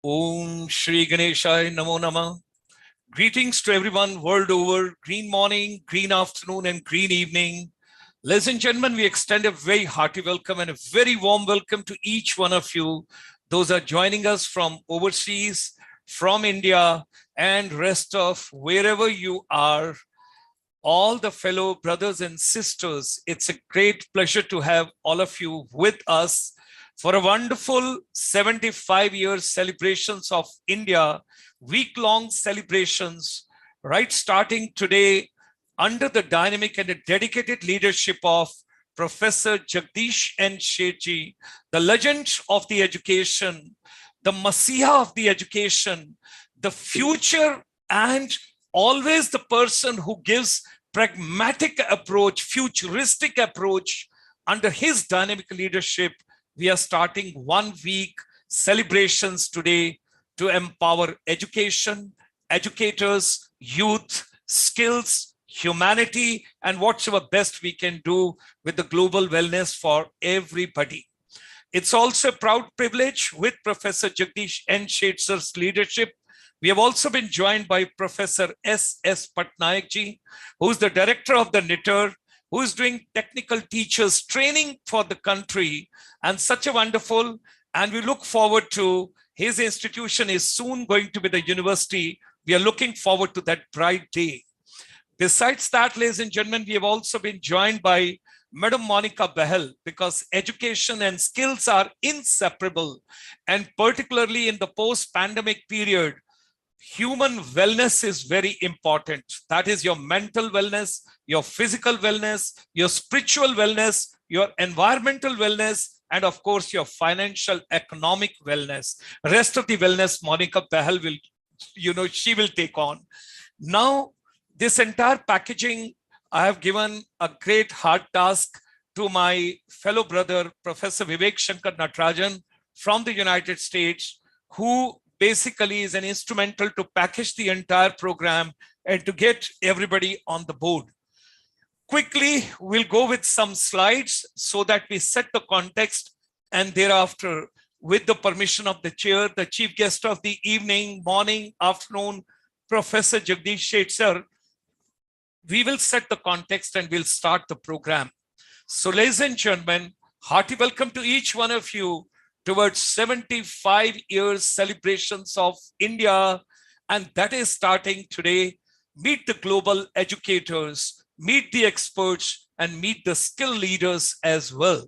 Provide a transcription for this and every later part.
Om Shri Ganeshaya Namo Namah. Greetings to everyone world over. Green morning, green afternoon, and green evening. Ladies and gentlemen, we extend a very hearty welcome and a very warm welcome to each one of you. Those are joining us from overseas, from India, and rest of wherever you are. All the fellow brothers and sisters, it's a great pleasure to have all of you with us for a wonderful 75 years celebrations of India, week-long celebrations, right starting today under the dynamic and dedicated leadership of Professor Jagdish N. Shetji, the legend of the education, the messiah of the education, the future, and always the person who gives pragmatic approach, futuristic approach. Under his dynamic leadership, we are starting 1 week celebrations today to empower education, educators, youth, skills, humanity, and whatever best we can do with the global wellness for everybody. It's also a proud privilege with Professor Jagdish N. Shetji's leadership. We have also been joined by Professor S.S. Patnaik-ji, who is the director of the KNITR, who is doing technical teachers training for the country, and such a wonderful, and we look forward to his institution is soon going to be the university. We are looking forward to that bright day. Besides that, ladies and gentlemen, we have also been joined by Madam Monica Behel, because education and skills are inseparable, and particularly in the post-pandemic period, human wellness is very important. That is your mental wellness, your physical wellness, your spiritual wellness, your environmental wellness, and of course, your financial, economic wellness. Rest of the wellness, Monica Behel will, she will take on. Now, this entire packaging, I have given a great hard task to my fellow brother, Professor Vivek Shankar Natarajan from the United States, who basically is an instrumental to package the entire program and to get everybody on the board. Quickly, we'll go with some slides so that we set the context, and thereafter, with the permission of the chair, the chief guest of the evening, morning, afternoon, Professor Jagdish Shetji, we will set the context and we'll start the program. So ladies and gentlemen, hearty welcome to each one of you towards 75 years celebrations of India, and that is starting today. Meet the global educators, meet the experts, and meet the skill leaders as well.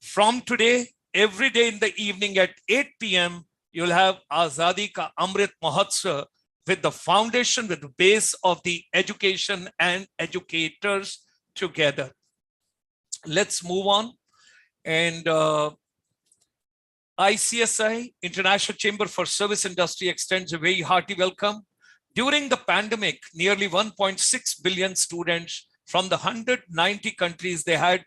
From today, every day in the evening at 8 p.m., you'll have Azadi Ka Amrit Mahotsav with the foundation, with the base of the education and educators together. Let's move on. And ICSI, International Chamber for Service Industry, extends a very hearty welcome. During the pandemic, nearly 1.6 billion students from the 190 countries, they had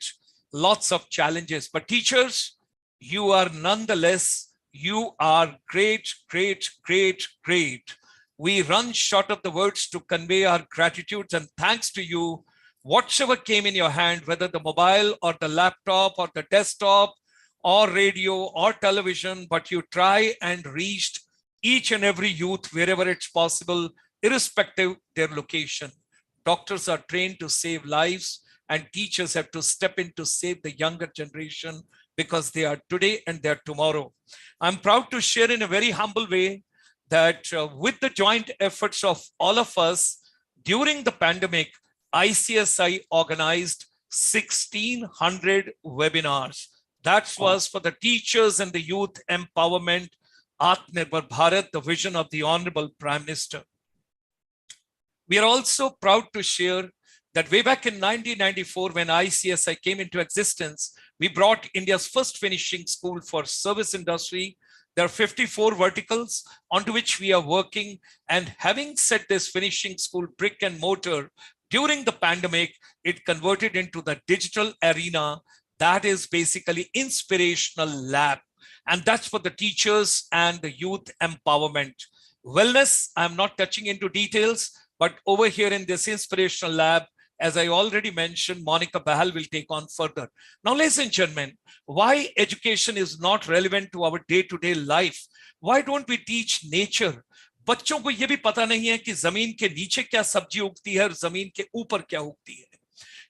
lots of challenges. But teachers, you are nonetheless, you are great, great, great, great. We run short of the words to convey our gratitude and thanks to you. Whatever came in your hand, whether the mobile or the laptop or the desktop, or radio or television, but you try and reached each and every youth wherever it's possible, irrespective their location. Doctors are trained to save lives, and teachers have to step in to save the younger generation because they are today and they're tomorrow. I'm proud to share in a very humble way that with the joint efforts of all of us during the pandemic, ICSI organized 1,600 webinars. That was for the teachers and the youth empowerment, Atmanirbhar Bharat, the vision of the Honorable Prime Minister. We are also proud to share that way back in 1994, when ICSI came into existence, we brought India's first finishing school for service industry. There are 54 verticals onto which we are working, and having set this finishing school brick and mortar, during the pandemic, it converted into the digital arena. That is basically inspirational lab. And that's for the teachers and the youth empowerment. Wellness, I'm not touching into details, but over here in this inspirational lab, as I already mentioned, Monica Behel will take on further. Now, ladies and gentlemen, why education is not relevant to our day-to-day life? Why don't we teach nature? बच्चों को ये भी पता नहीं है कि जमीन के नीचे क्या सब्जी उगती है और जमीन के ऊपर क्या उगती है.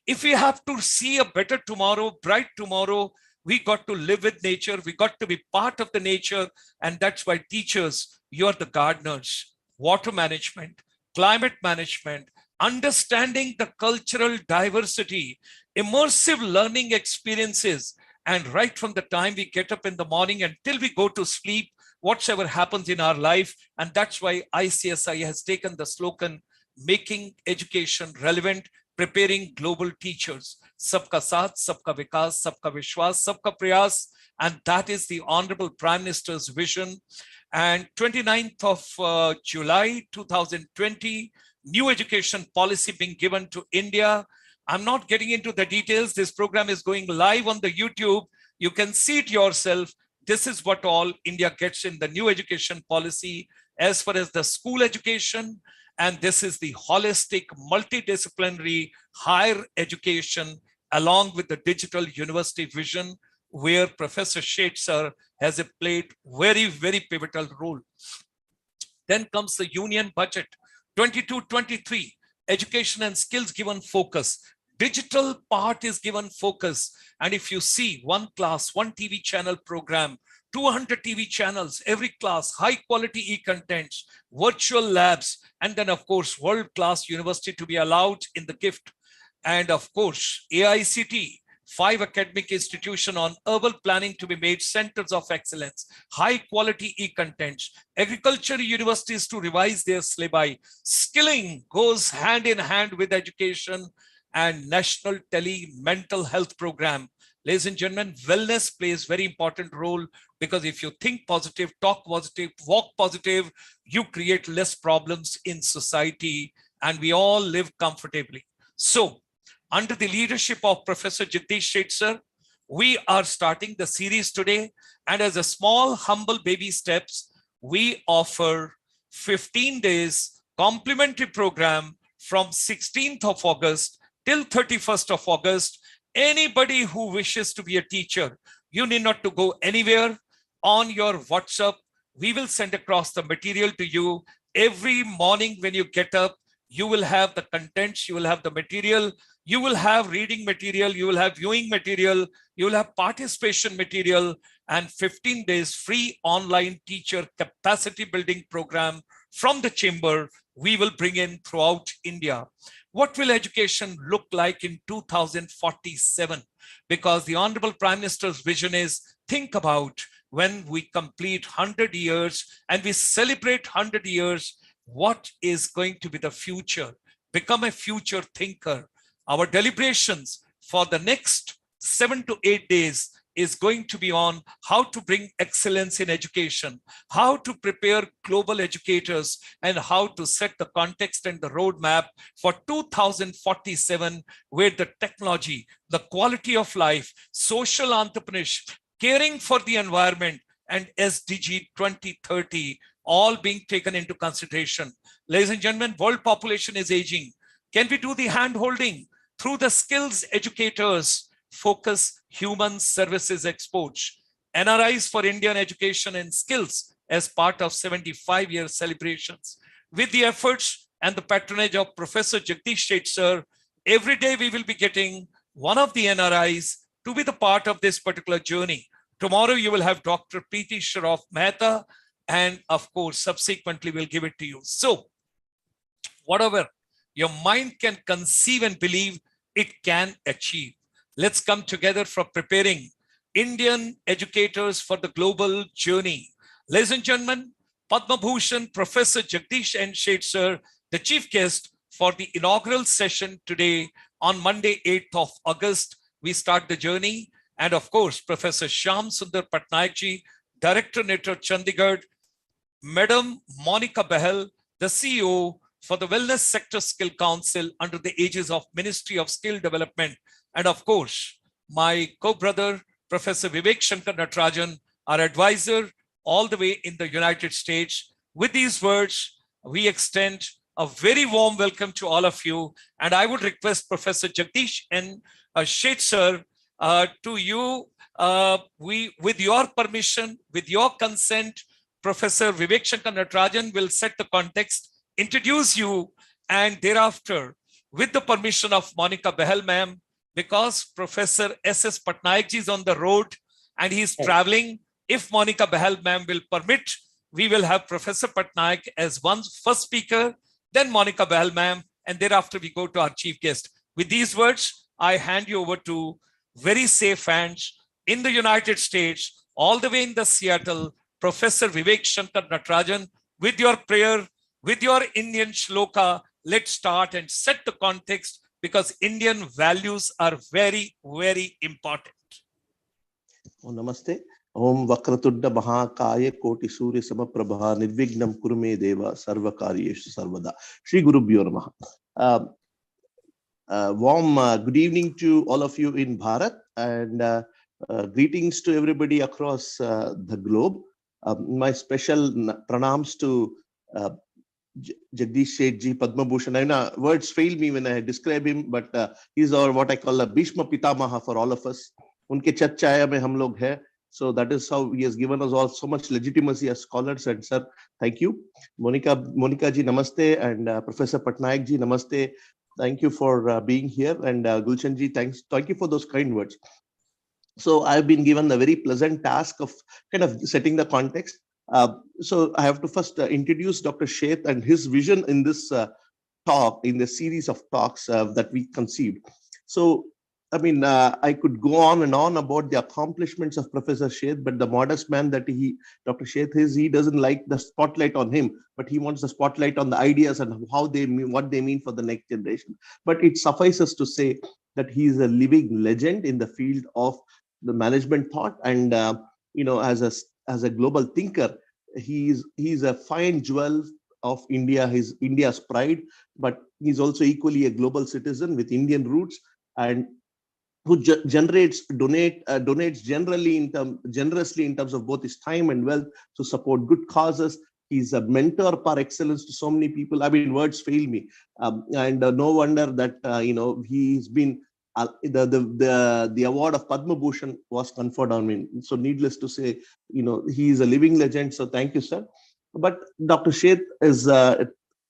If we have to see a better tomorrow, bright tomorrow, we got to live with nature. We got to be part of the nature. And that's why teachers, you're the gardeners. Water management, climate management, understanding the cultural diversity, immersive learning experiences. And right from the time we get up in the morning until we go to sleep, whatever happens in our life. And that's why ICSI has taken the slogan, making education relevant, preparing global teachers. Sabka Saath, Sabka Vikas, Sabka Vishwas, Sabka Prayas. And that is the Honorable Prime Minister's vision. And 29th of July 2020, new education policy being given to India. I'm not getting into the details. This program is going live on the YouTube. You can see it yourself. This is what all India gets in the new education policy as far as the school education. And this is the holistic, multidisciplinary higher education along with the digital university vision, where Professor Sheth sir has played very, very pivotal role. Then comes the union budget, 22-23, education and skills given focus. Digital part is given focus. And if you see one class, one TV channel program, 200 TV channels, every class, high quality e-contents, virtual labs, and then of course, world-class university to be allowed in the gift. And of course, AICT, 5 academic institutions on urban planning to be made centers of excellence, high quality e-contents, agriculture universities to revise their syllabi. Skilling goes hand in hand with education, and national tele mental health program. Ladies and gentlemen, wellness plays very important role, because if you think positive, talk positive, walk positive, you create less problems in society and we all live comfortably. So under the leadership of Professor Jagdish Sheth sir, we are starting the series today. And as a small, humble baby steps, we offer 15 days complimentary program from 16th of August till 31st of August. Anybody who wishes to be a teacher, you need not to go anywhere. On your WhatsApp, we will send across the material to you. Every morning when you get up, you will have the contents, you will have the material, you will have reading material, you will have viewing material, you will have participation material, and 15 days free online teacher capacity building program from the chamber we will bring in throughout India. What will education look like in 2047? Because the Honorable Prime Minister's vision is, think about when we complete 100 years and we celebrate 100 years, what is going to be the future? Become a future thinker. Our deliberations for the next 7 to 8 days is going to be on how to bring excellence in education, how to prepare global educators, and how to set the context and the roadmap for 2047, where the technology, the quality of life, social entrepreneurship, caring for the environment, and SDG 2030 all being taken into consideration. Ladies and gentlemen, world population is aging. Can we do the hand-holding through the skills educators? Focus human services exports. NRIs for Indian education and skills as part of 75-year celebrations. With the efforts and the patronage of Professor Jagdish Sheth sir, every day we will be getting one of the NRIs to be the part of this particular journey. Tomorrow you will have Dr. Preeti Shroff Mehta, and of course, subsequently we'll give it to you. So whatever your mind can conceive and believe, it can achieve. Let's come together for preparing Indian educators for the global journey. Ladies and gentlemen, Padma Bhushan Professor Jagdish N. Sheth sir, the chief guest for the inaugural session today on Monday, 8th of August. We start the journey. And of course, Professor Shyam Sundar Patnaik ji, Director Network Chandigarh, Madam Monica Behel, the CEO for the Wellness Sector Skill Council under the aegis of Ministry of Skill Development. And of course, my co-brother, Professor Vivek Shankar Natarajan, our advisor all the way in the United States. With these words, we extend a very warm welcome to all of you. And I would request Professor Jagdish N. Sheth sir, to you, with your permission, with your consent, Professor Vivek Shankar Natarajan will set the context, introduce you, and thereafter, with the permission of Monica Behel ma'am, because Professor S.S. Patnaik ji is on the road and he's traveling, if Monica Behel ma'am will permit, we will have Professor Patnaik as one first speaker, then Monica Behel ma'am, and thereafter we go to our chief guest. With these words, I hand you over to very safe hands in the United States, all the way in the Seattle, Professor Vivek Shankar Natarajan, with your prayer, with your Indian shloka, let's start and set the context because Indian values are very, very important. Oh, namaste. Om Vakratudda Mahakaya Koti Surya Samaprabha Nirvignam Kurume Deva Sarvakaryeshu Sarvada. Shri Guru Bhyo Namaha. Warm good evening to all of you in Bharat and greetings to everybody across the globe. My special pranams to Jagdish Shethji, Padma Bhushan. I know words fail me when I describe him, but he's our what I call a Bhishma Pitamaha for all of us. Unke chat chaya mein hum log hai. So that is how he has given us all so much legitimacy as scholars. And sir, thank you. Monica ji, namaste. And Professor Patnaik ji, namaste. Thank you for being here. And Gulshan ji, thank you for those kind words. So I've been given the very pleasant task of kind of setting the context. So I have to first introduce Dr. Sheth and his vision in this talk, in the series of talks that we conceived. So, I mean, I could go on and on about the accomplishments of Professor Sheth, but the modest man that Dr. Sheth is, he doesn't like the spotlight on him, but he wants the spotlight on the ideas and how they mean, what they mean for the next generation. But it suffices to say that he is a living legend in the field of the management thought, and as a global thinker, he's a fine jewel of India. He's India's pride, but he's also equally a global citizen with Indian roots, and who donates generously in terms of both his time and wealth to support good causes. He's a mentor par excellence to so many people. I mean, words fail me, and no wonder that he's been. The award of Padma Bhushan was conferred on him. So needless to say, he is a living legend. So thank you, sir. But Dr. Sheth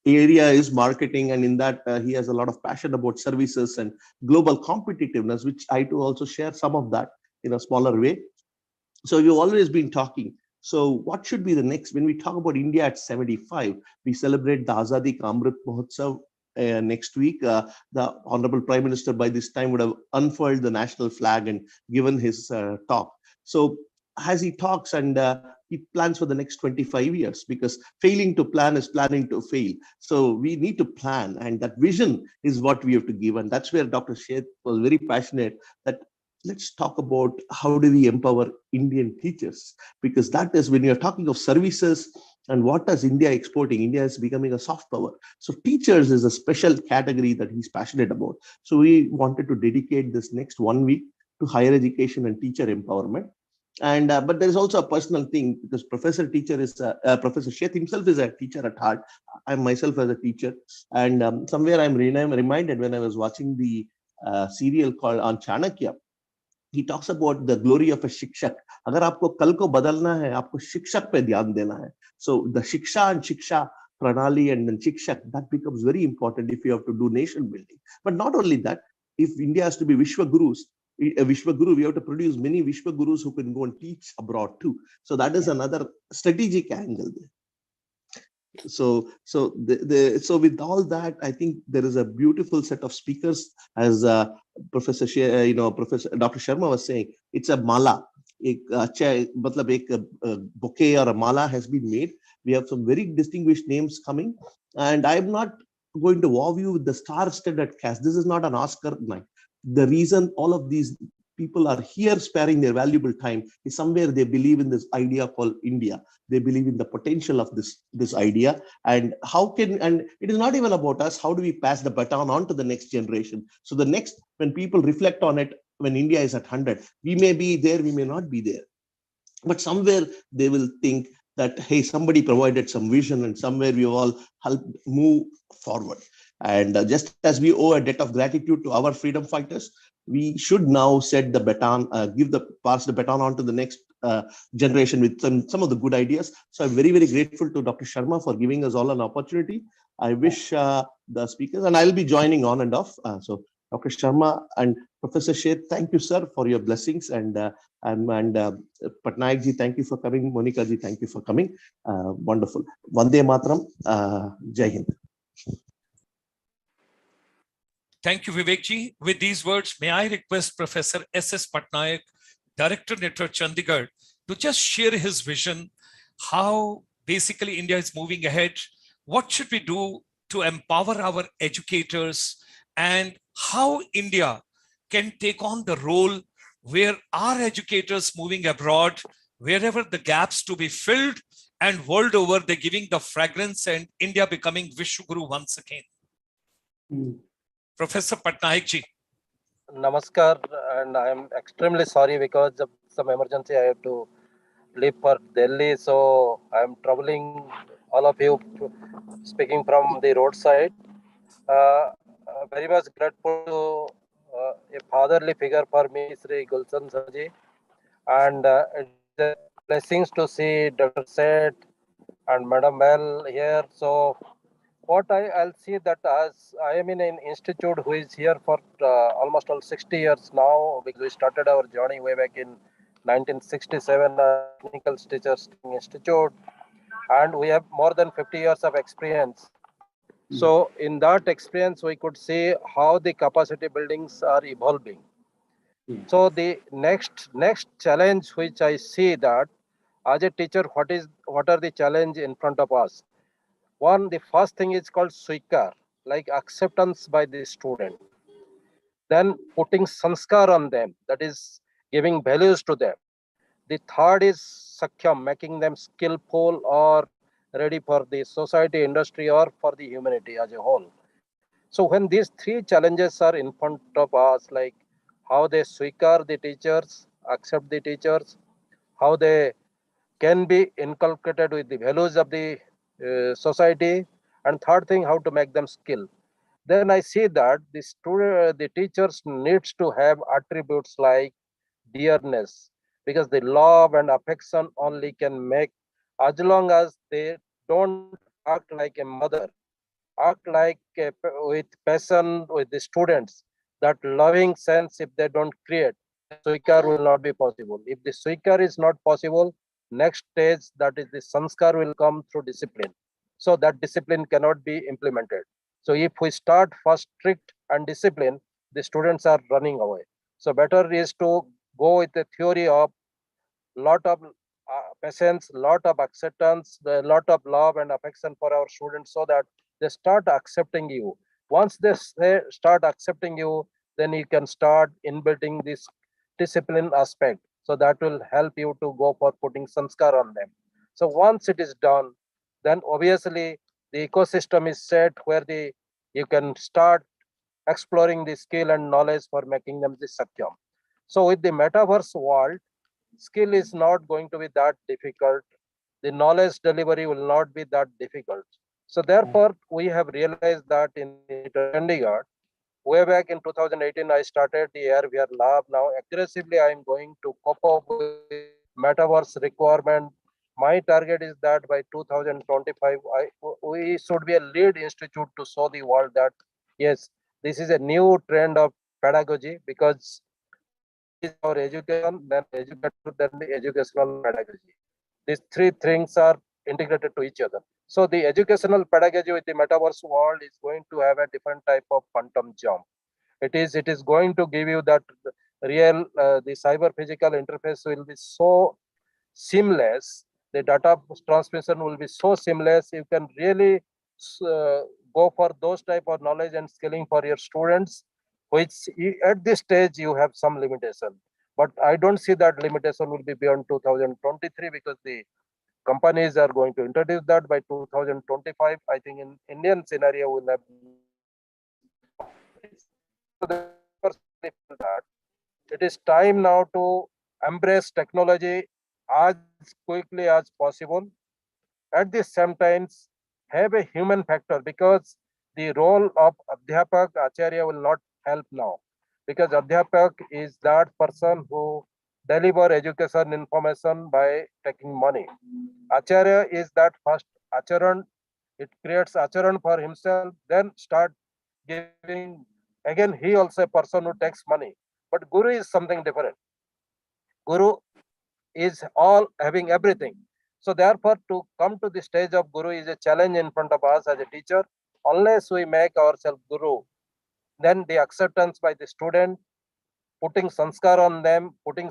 area is marketing, and in that he has a lot of passion about services and global competitiveness, which I too also share some of that in a smaller way. So we've always been talking. So what should be the next? When we talk about India at 75, we celebrate the Azadi Ka Amrit Mahotsav. Next week, the Honorable Prime Minister by this time would have unfurled the national flag and given his talk. So as he talks and he plans for the next 25 years, because failing to plan is planning to fail. So we need to plan, and that vision is what we have to give. And that's where Dr. Sheth was very passionate that let's talk about how do we empower Indian teachers, because that is when you're talking of services and what does India exporting? India is becoming a soft power. So teachers is a special category that he's passionate about. So we wanted to dedicate this next 1 week to higher education and teacher empowerment. And but there is also a personal thing, because Professor Sheth himself is a teacher at heart. I myself as a teacher, and somewhere I'm reminded when I was watching the serial called on Chanakya. He talks about the glory of a shikshak. अगर आपको कल को बदलना है, आपको शिक्षक पे ध्यान देना है. So the shiksha and shiksha pranali and then shikshak, that becomes very important if you have to do nation building. But not only that, if India has to be Vishwa Gurus, we have to produce many Vishwa Gurus who can go and teach abroad too. So that is another strategic angle there. So with all that, I think there is a beautiful set of speakers, as Professor Dr. Sharma was saying. It's a mala. A bouquet or a mala has been made. We have some very distinguished names coming, and I'm not going to wow you with the star-studded cast. This is not an Oscar night. The reason all of these people are here sparing their valuable time is somewhere they believe in this idea called India. They believe in the potential of this idea, and it is not even about us. How do we pass the baton on to the next generation? So when people reflect on it, when India is at 100, we may be there, we may not be there, but somewhere they will think that, hey, somebody provided some vision, and somewhere we all helped move forward. And just as we owe a debt of gratitude to our freedom fighters, we should now set the baton, pass the baton on to the next generation with some of the good ideas. So I'm very, very grateful to Dr. Sharma for giving us all an opportunity. I wish the speakers, and I'll be joining on and off. So Dr. Sharma and Professor Sheth, thank you, sir, for your blessings. And Patnaik ji, thank you for coming. Monica ji, thank you for coming. Wonderful. Vande Mataram. Jai Hind. Thank you, Vivek ji. With these words, may I request Professor S.S. Patnaik, Director Network Chandigarh, to just share his vision, how basically India is moving ahead, what should we do to empower our educators, and how India can take on the role where our educators moving abroad, wherever the gaps to be filled, and world over, they're giving the fragrance and India becoming Vishwaguru once again. Professor Patnaik ji. Namaskar, and I am extremely sorry because of some emergency. I have to leave for Delhi, so I am troubling all of you speaking from the roadside. Very much grateful to a fatherly figure for me, Sri Gulshan Sarji, and it's a blessings to see Dr. Seth and Madam Bell here. So what I'll see that as I am in an institute who is here for almost all 60 years now, because we started our journey way back in 1967 Technical Teachers Training Institute, and we have more than 50 years of experience. So in that experience, we could see how the capacity buildings are evolving. So the next challenge which I see that as a teacher, what are the challenge in front of us? One, the first thing is called swikar, like acceptance by the student. Then putting sanskar on them, that is giving values to them. The third is sakhyam, making them skillful or ready for the society, industry, or for the humanity as a whole. So when these three challenges are in front of us, like how they swikar the teachers, accept the teachers, how they can be inculcated with the values of the society, and third thing, how to make them skill. Then I see that the teachers needs to have attributes like dearness, because the love and affection only can make, as long as they don't act like a mother, act like with passion with the students, that loving sense, if they don't create, then swikar will not be possible. If the swikar is not possible, next stage, that is the sanskar, will come through discipline. So that discipline cannot be implemented. So if we start first strict and discipline, the students are running away. So better is to go with the theory of lot of patience, lot of acceptance, a lot of love and affection for our students, so that they start accepting you. Once they start accepting you, then you can start inbuilding this discipline aspect. So that will help you to go for putting sanskar on them. So once it is done, then obviously the ecosystem is set where you can start exploring the skill and knowledge for making them the sakyam. So with the metaverse world, skill is not going to be that difficult. The knowledge delivery will not be that difficult. So therefore, we have realized that in Chandigarh, way back in 2018, I started the AR/VR lab. Now aggressively, I am going to cope up with metaverse requirement. My target is that by 2025, we should be a lead institute to show the world that yes, this is a new trend of pedagogy, because one is our education, then educator, then the educational pedagogy. These three things are integrated to each other. So the educational pedagogy with the metaverse world is going to have a different type of quantum jump. It is going to give you that real the cyber physical interface will be so seamless. The data transmission will be so seamless. You can really go for those type of knowledge and skilling for your students, which at this stage you have some limitation. But I don't see that limitation will be beyond 2023, because the companies are going to introduce that by 2025. I think in Indian scenario will have that it is time now to embrace technology as quickly as possible. At the same time, have a human factor, because the role of Adhyapak Acharya will not help now, because Adhyapak is that person who deliver education information by taking money. Acharya is that first acharan. It creates acharan for himself, then start giving. Again, he also a person who takes money. But Guru is something different. Guru is all having everything. So therefore, to come to the stage of Guru is a challenge in front of us as a teacher. Unless we make ourselves Guru, then the acceptance by the student, putting sanskar on them, putting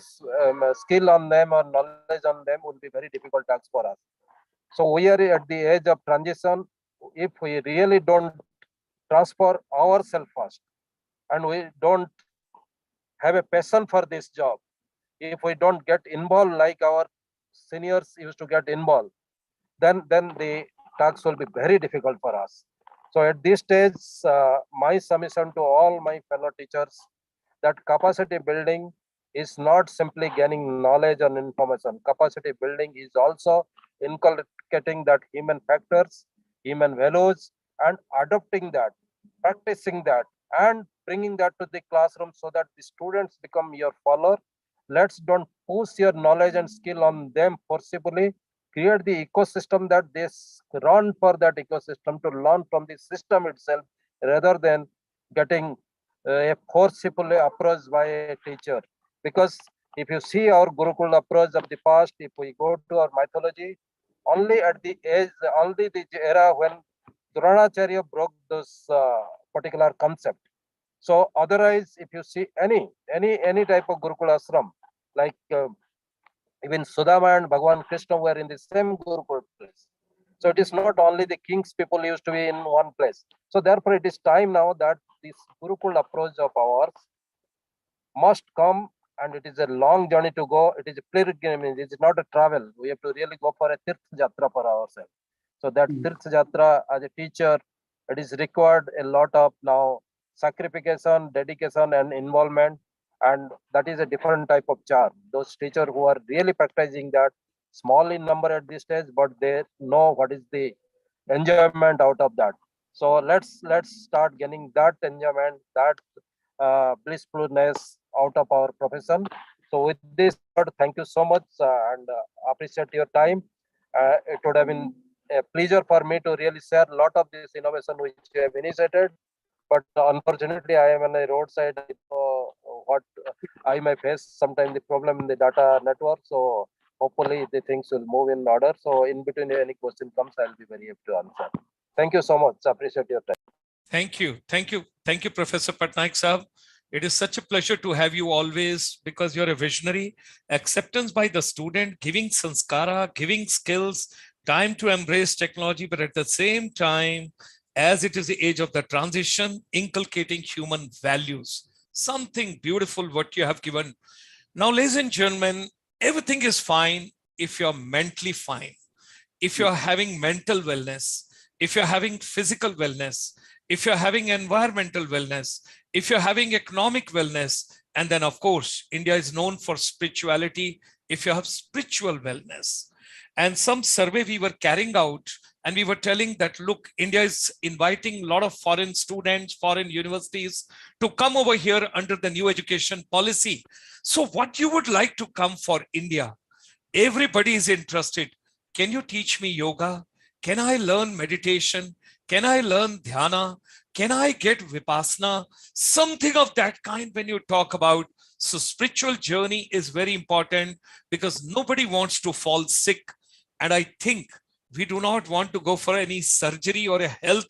skill on them or knowledge on them will be very difficult task for us. So we are at the age of transition. If we really don't transfer ourselves first, and we don't have a passion for this job, if we don't get involved like our seniors used to get involved, then the tasks will be very difficult for us. So at this stage, my submission to all my fellow teachers that capacity building is not simply gaining knowledge and information. Capacity building is also inculcating that human factors, human values, and adopting that, practicing that, and bringing that to the classroom so that the students become your follower. Let's don't push your knowledge and skill on them forcibly. Create the ecosystem that they run for that ecosystem to learn from the system itself rather than getting a forcefully approach by a teacher. Because if you see our Gurukul approach of the past, if we go to our mythology, only at the age, only the era when Dronacharya broke those particular concept. So otherwise, if you see any type of Gurukul ashram, like even Sudama and Bhagwan Krishna were in the same Gurukul place. So it is not only the king's people used to be in one place. So therefore, it is time now that this Gurukul approach of ours must come, and it is a long journey to go. It is a pilgrimage. It is not a travel. We have to really go for a Tirth Jatra for ourselves. So that Tirth Jatra as a teacher, it is required a lot of now sacrification, dedication, and involvement. And that is a different type of charm. Those teachers who are really practicing that, small in number at this stage, but they know what is the enjoyment out of that. So let's start getting that enjoyment, that blissfulness out of our profession. So with this word, thank you so much and appreciate your time. It would have been a pleasure for me to really share a lot of this innovation which you have initiated. But unfortunately, I am on a roadside. I know what I may face sometimes the problem in the data network. So hopefully the things will move in order. So in between any question comes, I'll be very happy to answer. Thank you so much. Appreciate your time. Thank you. Thank you. Thank you, Professor Patnaik Sahab. It is such a pleasure to have you always because you're a visionary. Acceptance by the student, giving sanskara, giving skills, time to embrace technology, but at the same time, as it is the age of the transition, inculcating human values. Something beautiful what you have given. Now, ladies and gentlemen, everything is fine if you're mentally fine, if you're having mental wellness, if you're having physical wellness, if you're having environmental wellness, if you're having economic wellness, and then of course, India is known for spirituality, if you have spiritual wellness. And some survey we were carrying out, and we were telling that, look, India is inviting a lot of foreign students, foreign universities to come over here under the new education policy. So what you would like to come for India? Everybody is interested. Can you teach me yoga? Can I learn meditation? Can I learn dhyana? Can I get vipassana? Something of that kind when you talk about. So spiritual journey is very important because nobody wants to fall sick. And I think we do not want to go for any surgery or a health,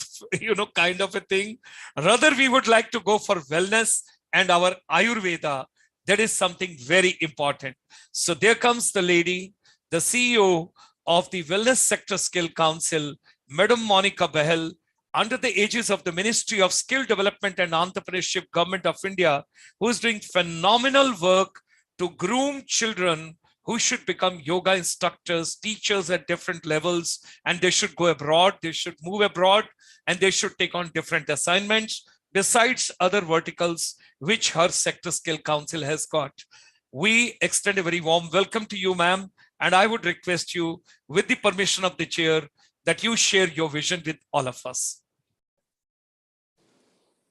kind of a thing. Rather, we would like to go for wellness and our Ayurveda. That is something very important. So there comes the lady, the CEO of the Wellness Sector Skill Council, Madam Monica Behel, under the aegis of the Ministry of Skill Development and Entrepreneurship, Government of India, who is doing phenomenal work to groom children who should become yoga instructors, teachers at different levels, and they should go abroad, they should move abroad, and they should take on different assignments, besides other verticals which her Sector Skill Council has got. We extend a very warm welcome to you, ma'am, and I would request you, with the permission of the chair, that you share your vision with all of us.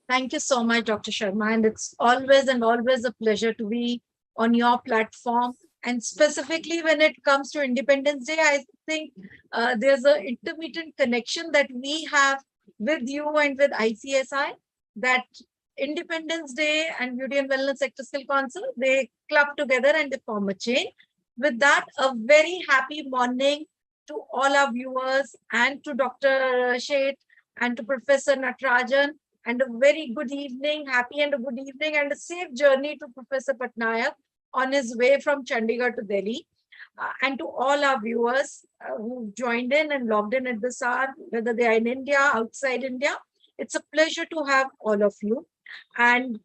Thank you so much, Dr. Sharma. And it's always a pleasure to be on your platform. And specifically when it comes to Independence Day, I think there's an intermittent connection that we have with you and with ICSI, that Independence Day and Beauty and Wellness Sector Skill Council, they club together and they form a chain. With that, a very happy morning to all our viewers and to Dr. Sheth and to Professor Natarajan, and a very good evening, happy and a good evening, and a safe journey to Professor Patnaik on his way from Chandigarh to Delhi. And to all our viewers who joined in and logged in at this hour, whether they are in India, outside India, it's a pleasure to have all of you. And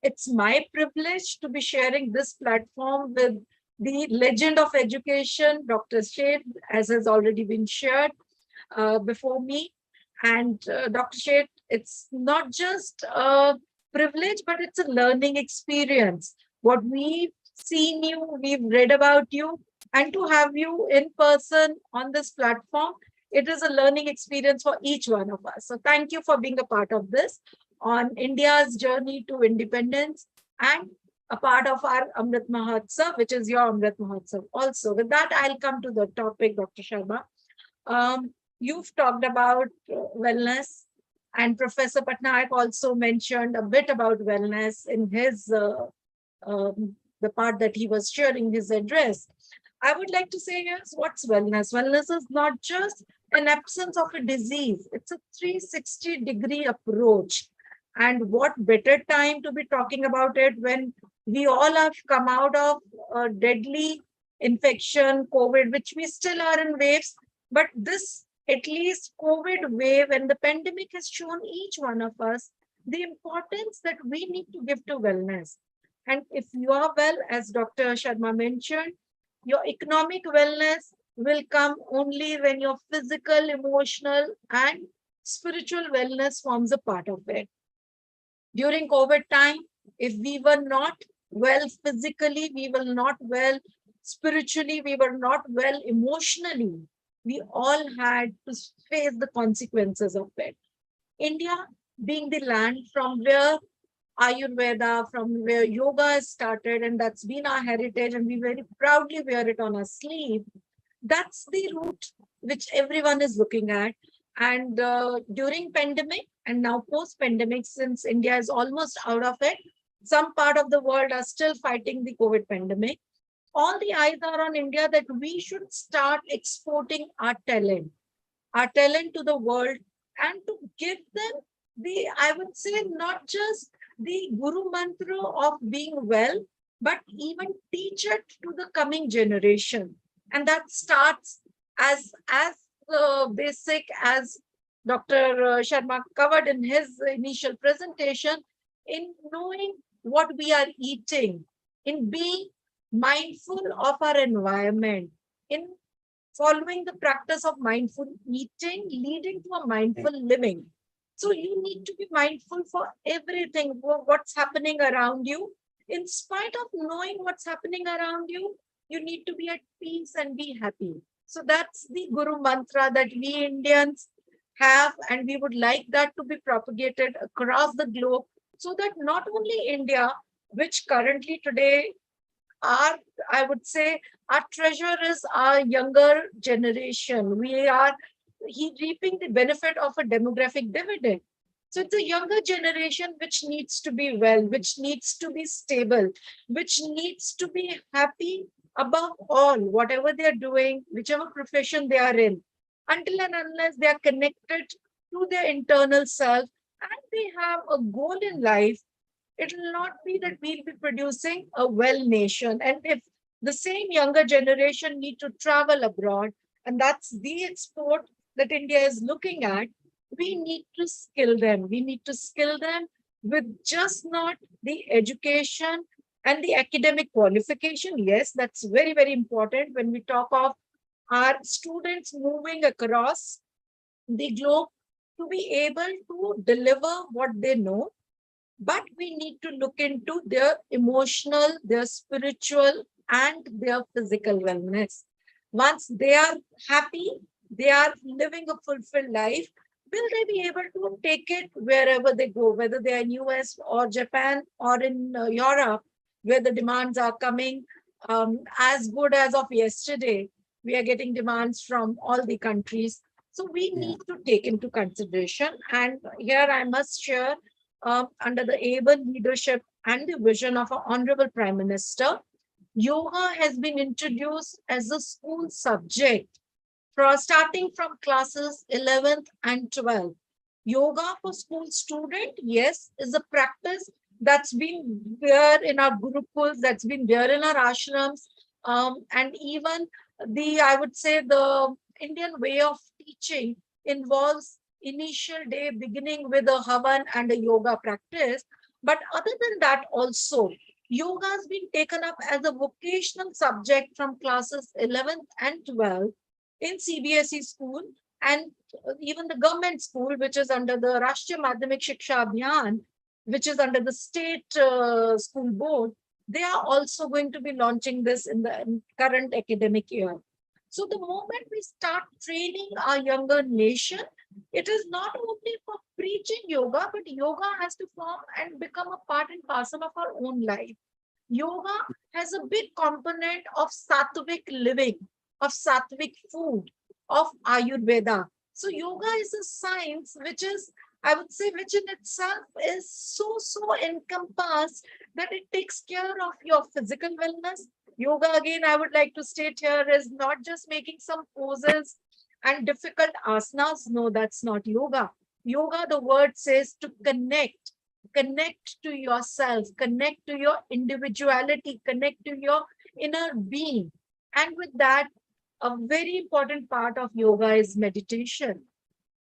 it's my privilege to be sharing this platform with the legend of education, Dr. Sheth, as has already been shared before me. And Dr. Sheth, it's not just a privilege, but it's a learning experience. What we've seen you, we've read about you, and to have you in person on this platform, it is a learning experience for each one of us. So thank you for being a part of this on India's journey to independence and a part of our Amrit Mahotsav, which is your Amrit Mahotsav also. With that, I'll come to the topic, Dr. Sharma. You've talked about wellness, and Professor Patnaik also mentioned a bit about wellness in his the part that he was sharing his address. I would like to say, yes, what's wellness? Wellness is not just an absence of a disease. It's a 360-degree approach. And what better time to be talking about it when we all have come out of a deadly infection, COVID, which we still are in waves. But this, at least COVID wave and the pandemic has shown each one of us the importance that we need to give to wellness. And if you are well, as Dr. Sharma mentioned, your economic wellness will come only when your physical, emotional, and spiritual wellness forms a part of it. During COVID time, if we were not well physically, we were not well spiritually, we were not well emotionally, we all had to face the consequences of it. India being the land from where Ayurveda, from where yoga started, and that's been our heritage, and we very proudly wear it on our sleeve. That's the route which everyone is looking at. And during pandemic and now post-pandemic, since India is almost out of it, some part of the world are still fighting the COVID pandemic. All the eyes are on India that we should start exporting our talent to the world, and to give them the, I would say, not just the Guru Mantra of being well, but even teach it to the coming generation. And that starts as basic as Dr. Sharma covered in his initial presentation, in knowing what we are eating, in being mindful of our environment, in following the practice of mindful eating, leading to a mindful living. So you need to be mindful for everything, what's happening around you. In spite of knowing what's happening around you, you need to be at peace and be happy. So that's the Guru Mantra that we Indians have, and we would like that to be propagated across the globe, so that not only India, which currently today our, I would say, our treasure is our younger generation. We are reaping the benefit of a demographic dividend. So it's a younger generation which needs to be well, which needs to be stable, which needs to be happy above all, whatever they're doing, whichever profession they are in, until and unless they are connected to their internal self and they have a goal in life. It will not be that we'll be producing a well nation. And if the same younger generation need to travel abroad, and that's the export that India is looking at, we need to skill them. We need to skill them with just not the education and the academic qualification. Yes, that's very, very important when we talk of our students moving across the globe to be able to deliver what they know. But we need to look into their emotional, their spiritual, and their physical wellness. Once they are happy, they are living a fulfilled life, will they be able to take it wherever they go, whether they are in US or Japan or in Europe? where the demands are coming as good as of yesterday. We are getting demands from all the countries. So we need to take into consideration. And here I must share, under the able leadership and the vision of our Honorable Prime Minister, yoga has been introduced as a school subject starting from classes 11th and 12th. Yoga for school student, yes, is a practice that's been there in our gurukuls, that's been there in our ashrams, and even I would say, the Indian way of teaching involves initial day beginning with a havan and a yoga practice. But other than that, also, yoga has been taken up as a vocational subject from classes 11th and 12th in CBSE school, and even the government school, which is under the Rashtriya Madhyamik Shiksha Abhiyan, which is under the state school board. They are also going to be launching this in the current academic year. So the moment we start training our younger nation, it is not only for preaching yoga, but yoga has to form and become a part and parcel of our own life. Yoga has a big component of sattvic living, of sattvic food, of Ayurveda. So yoga is a science which is, I would say, which in itself is so encompassed that it takes care of your physical wellness. Yoga, again, I would like to state here, is not just making some poses and difficult asanas. No, that's not yoga. Yoga, the word says to connect to yourself, connect to your individuality, connect to your inner being. And with that, a very important part of yoga is meditation.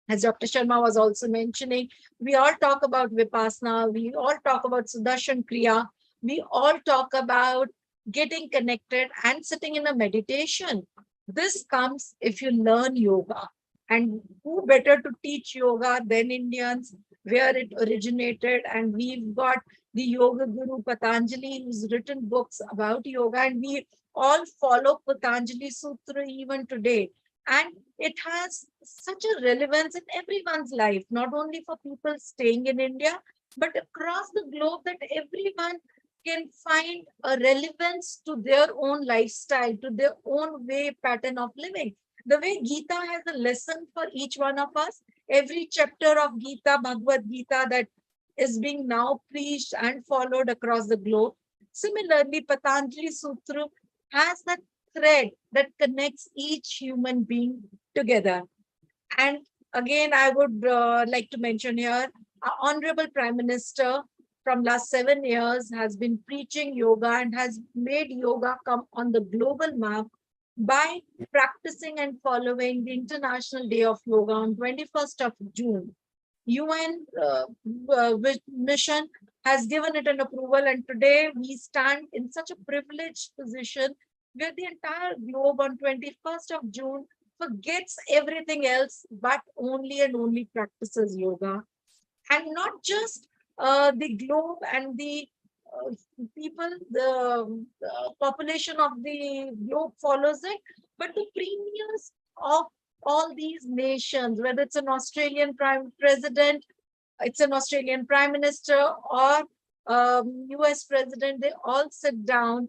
As Dr. Sharma was also mentioning, we all talk about Vipassana, we all talk about Sudarshan Kriya, we all talk about getting connected and sitting in a meditation. This comes if you learn yoga. And who better to teach yoga than Indians, where it originated? And we've got the yoga guru Patanjali, who's written books about yoga, and we all follow Patanjali Sutra even today. And it has such a relevance in everyone's life, not only for people staying in India, but across the globe, that everyone can find a relevance to their own lifestyle, to their own way pattern of living. The way Gita has a lesson for each one of us, every chapter of Gita, Bhagavad Gita, that is being now preached and followed across the globe. Similarly, Patanjali Sutra has that thread that connects each human being together. And again, I would like to mention here, our Honorable Prime Minister from last 7 years has been preaching yoga and has made yoga come on the global map by practicing and following the International Day of Yoga on 21st of June. UN mission has given it an approval, and today we stand in such a privileged position where the entire globe on 21st of June forgets everything else, but only and only practices yoga. And not just the globe and the people, the population of the globe follows it, but the premiers of all these nations, whether it's an Australian prime president, it's an Australian prime minister, or US president, they all sit down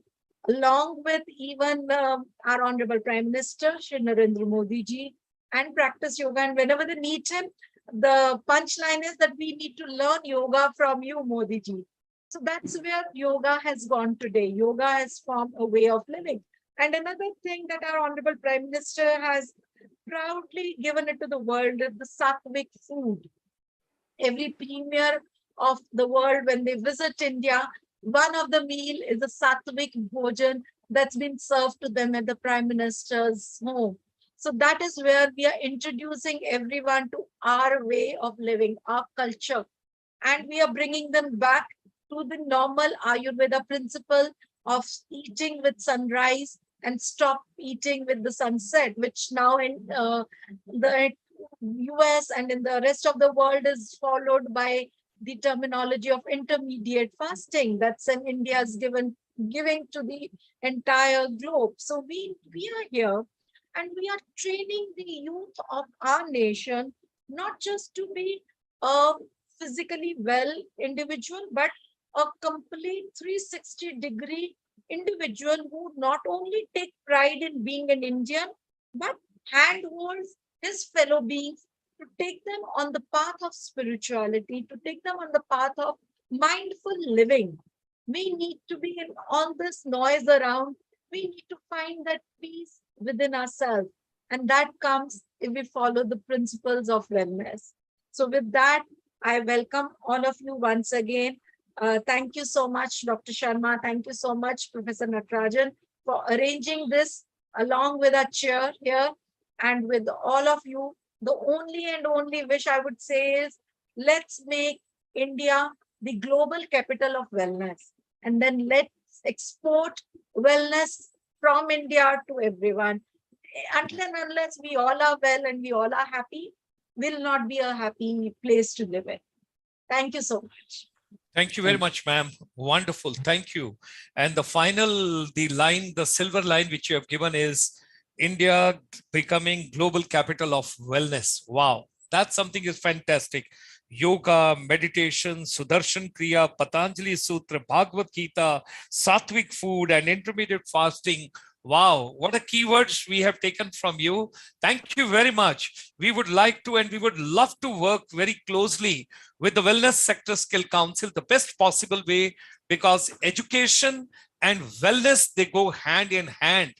along with even our Honorable Prime Minister, Shri Narendra Modi ji, and practice yoga. And whenever they meet him, the punchline is that we need to learn yoga from you, Modi ji. So that's where yoga has gone today. Yoga has formed a way of living. And another thing that our Honorable Prime Minister has proudly given it to the world is the sattvic food. Every premier of the world, when they visit India, one of the meal is a sattvic bhojan that's been served to them at the Prime Minister's home. So that is where we are introducing everyone to our way of living, our culture. And we are bringing them back to the normal Ayurveda principle of eating with sunrise and stop eating with the sunset, which now in the US and in the rest of the world is followed by the terminology of intermediate fasting. That's an India's giving to the entire globe. So we are here and we are training the youth of our nation not just to be a physically well individual, but a complete 360-degree individual who not only take pride in being an Indian, but handholds his fellow beings to take them on the path of spirituality, to take them on the path of mindful living. We need to be in all this noise around. We need to find that peace within ourselves. And that comes if we follow the principles of wellness. So with that, I welcome all of you once again. Thank you so much, Dr. Sharma. Thank you so much, Professor Natarajan, for arranging this along with our chair here and with all of you. The only and only wish I would say is, let's make India the global capital of wellness. And then let's export wellness from India to everyone. Until and unless we all are well and we all are happy, will not be a happy place to live in. Thank you so much. Thank you very much, ma'am. Wonderful. Thank you. And the final, the silver line which you have given is India becoming global capital of wellness. Wow. That's something is fantastic. Yoga, meditation, Sudarshan Kriya, Patanjali Sutra, Bhagavad Gita, Sattvic food and intermittent fasting. Wow, what a keywords we have taken from you. Thank you very much. We would like to and we would love to work very closely with the Wellness Sector Skill Council the best possible way, because education and wellness, they go hand in hand.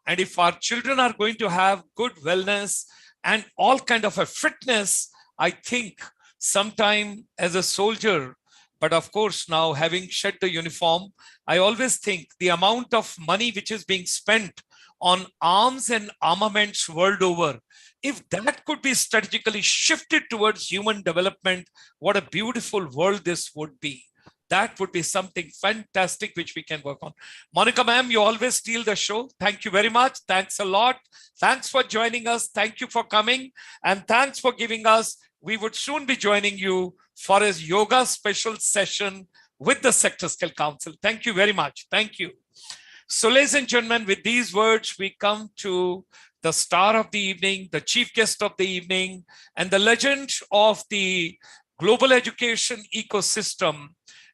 And if our children are going to have good wellness and all kind of a fitness, I think sometime as a soldier, but of course now having shed the uniform, I always think the amount of money which is being spent on arms and armaments world over, if that could be strategically shifted towards human development, what a beautiful world this would be. That would be something fantastic which we can work on. Monica ma'am, you always steal the show. Thank you very much. Thanks a lot. Thanks for joining us. Thank you for coming. And thanks for giving us. We would soon be joining you for a yoga special session with the Sector Skill Council. Thank you very much. Thank you. So ladies and gentlemen, with these words, we come to the star of the evening, the chief guest of the evening, and the legend of the global education ecosystem,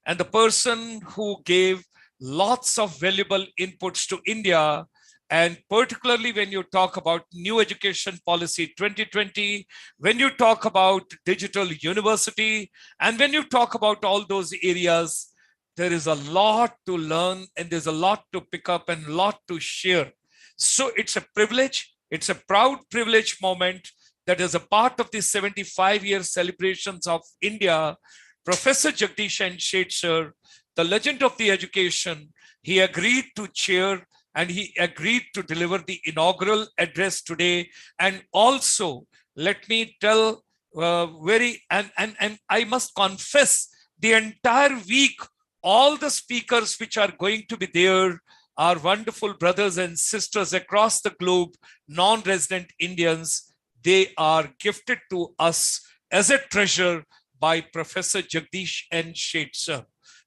and the person who gave lots of valuable inputs to India. And particularly when you talk about new education policy 2020, when you talk about digital university, and when you talk about all those areas, there is a lot to learn and there's a lot to pick up and a lot to share. So it's a privilege. It's a proud privilege moment that is a part of the 75-year celebrations of India. Professor Jagdish N. Sheth, sir, the legend of the education, he agreed to chair and he agreed to deliver the inaugural address today. And also, let me tell and I must confess, the entire week, all the speakers which are going to be there are wonderful brothers and sisters across the globe, non-resident Indians. They are gifted to us as a treasure by Professor Jagdish N. Sheth, sir.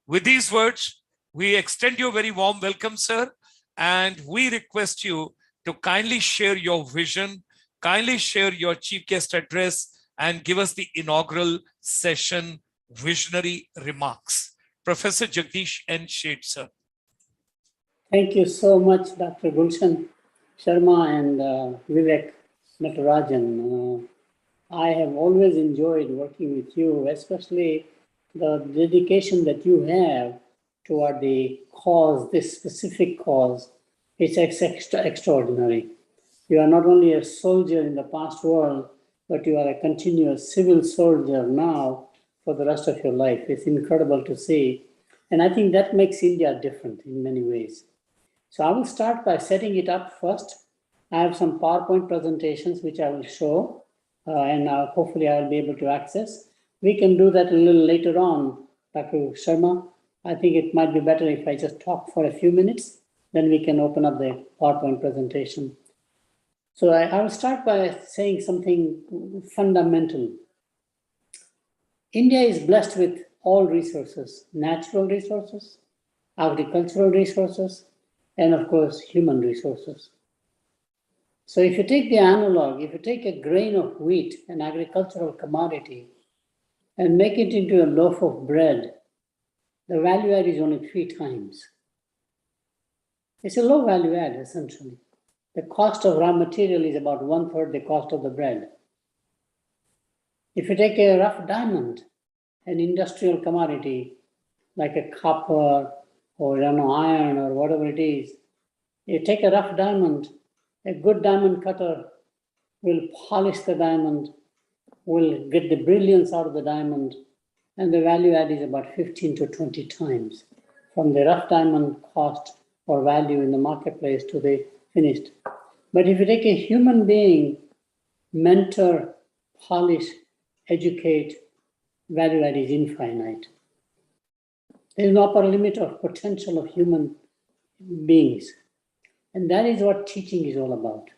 With these words, we extend you a very warm welcome, sir. And we request you to kindly share your vision, kindly share your chief guest address, and give us the inaugural session visionary remarks. Professor Jagdish N. Sheth, sir. Thank you so much, Dr. Gulshan Sharma and Vivek Natarajan. I have always enjoyed working with you, especially the dedication that you have toward the cause, this specific cause. It's extraordinary. You are not only a soldier in the past world, but you are a continuous civil soldier now for the rest of your life. It's incredible to see. And I think that makes India different in many ways. So I will start by setting it up first. I have some PowerPoint presentations which I will show, and hopefully I'll be able to access. We can do that a little later on, Dr. Sharma. I think it might be better if I just talk for a few minutes, then we can open up the PowerPoint presentation. So I will start by saying something fundamental. India is blessed with all resources, natural resources, agricultural resources, and of course, human resources. So if you take the analog, if you take a grain of wheat, an agricultural commodity, and make it into a loaf of bread, the value add is only 3 times. It's a low value add, essentially. The cost of raw material is about 1/3 the cost of the bread. If you take a rough diamond, an industrial commodity, like a copper or iron or whatever it is, you take a rough diamond, a good diamond cutter will polish the diamond, will get the brilliance out of the diamond, and the value add is about 15 to 20 times from the rough diamond cost or value in the marketplace to the finished. But if you take a human being, mentor, polish, educate, value add is infinite. There is no upper limit of potential of human beings. And that is what teaching is all about.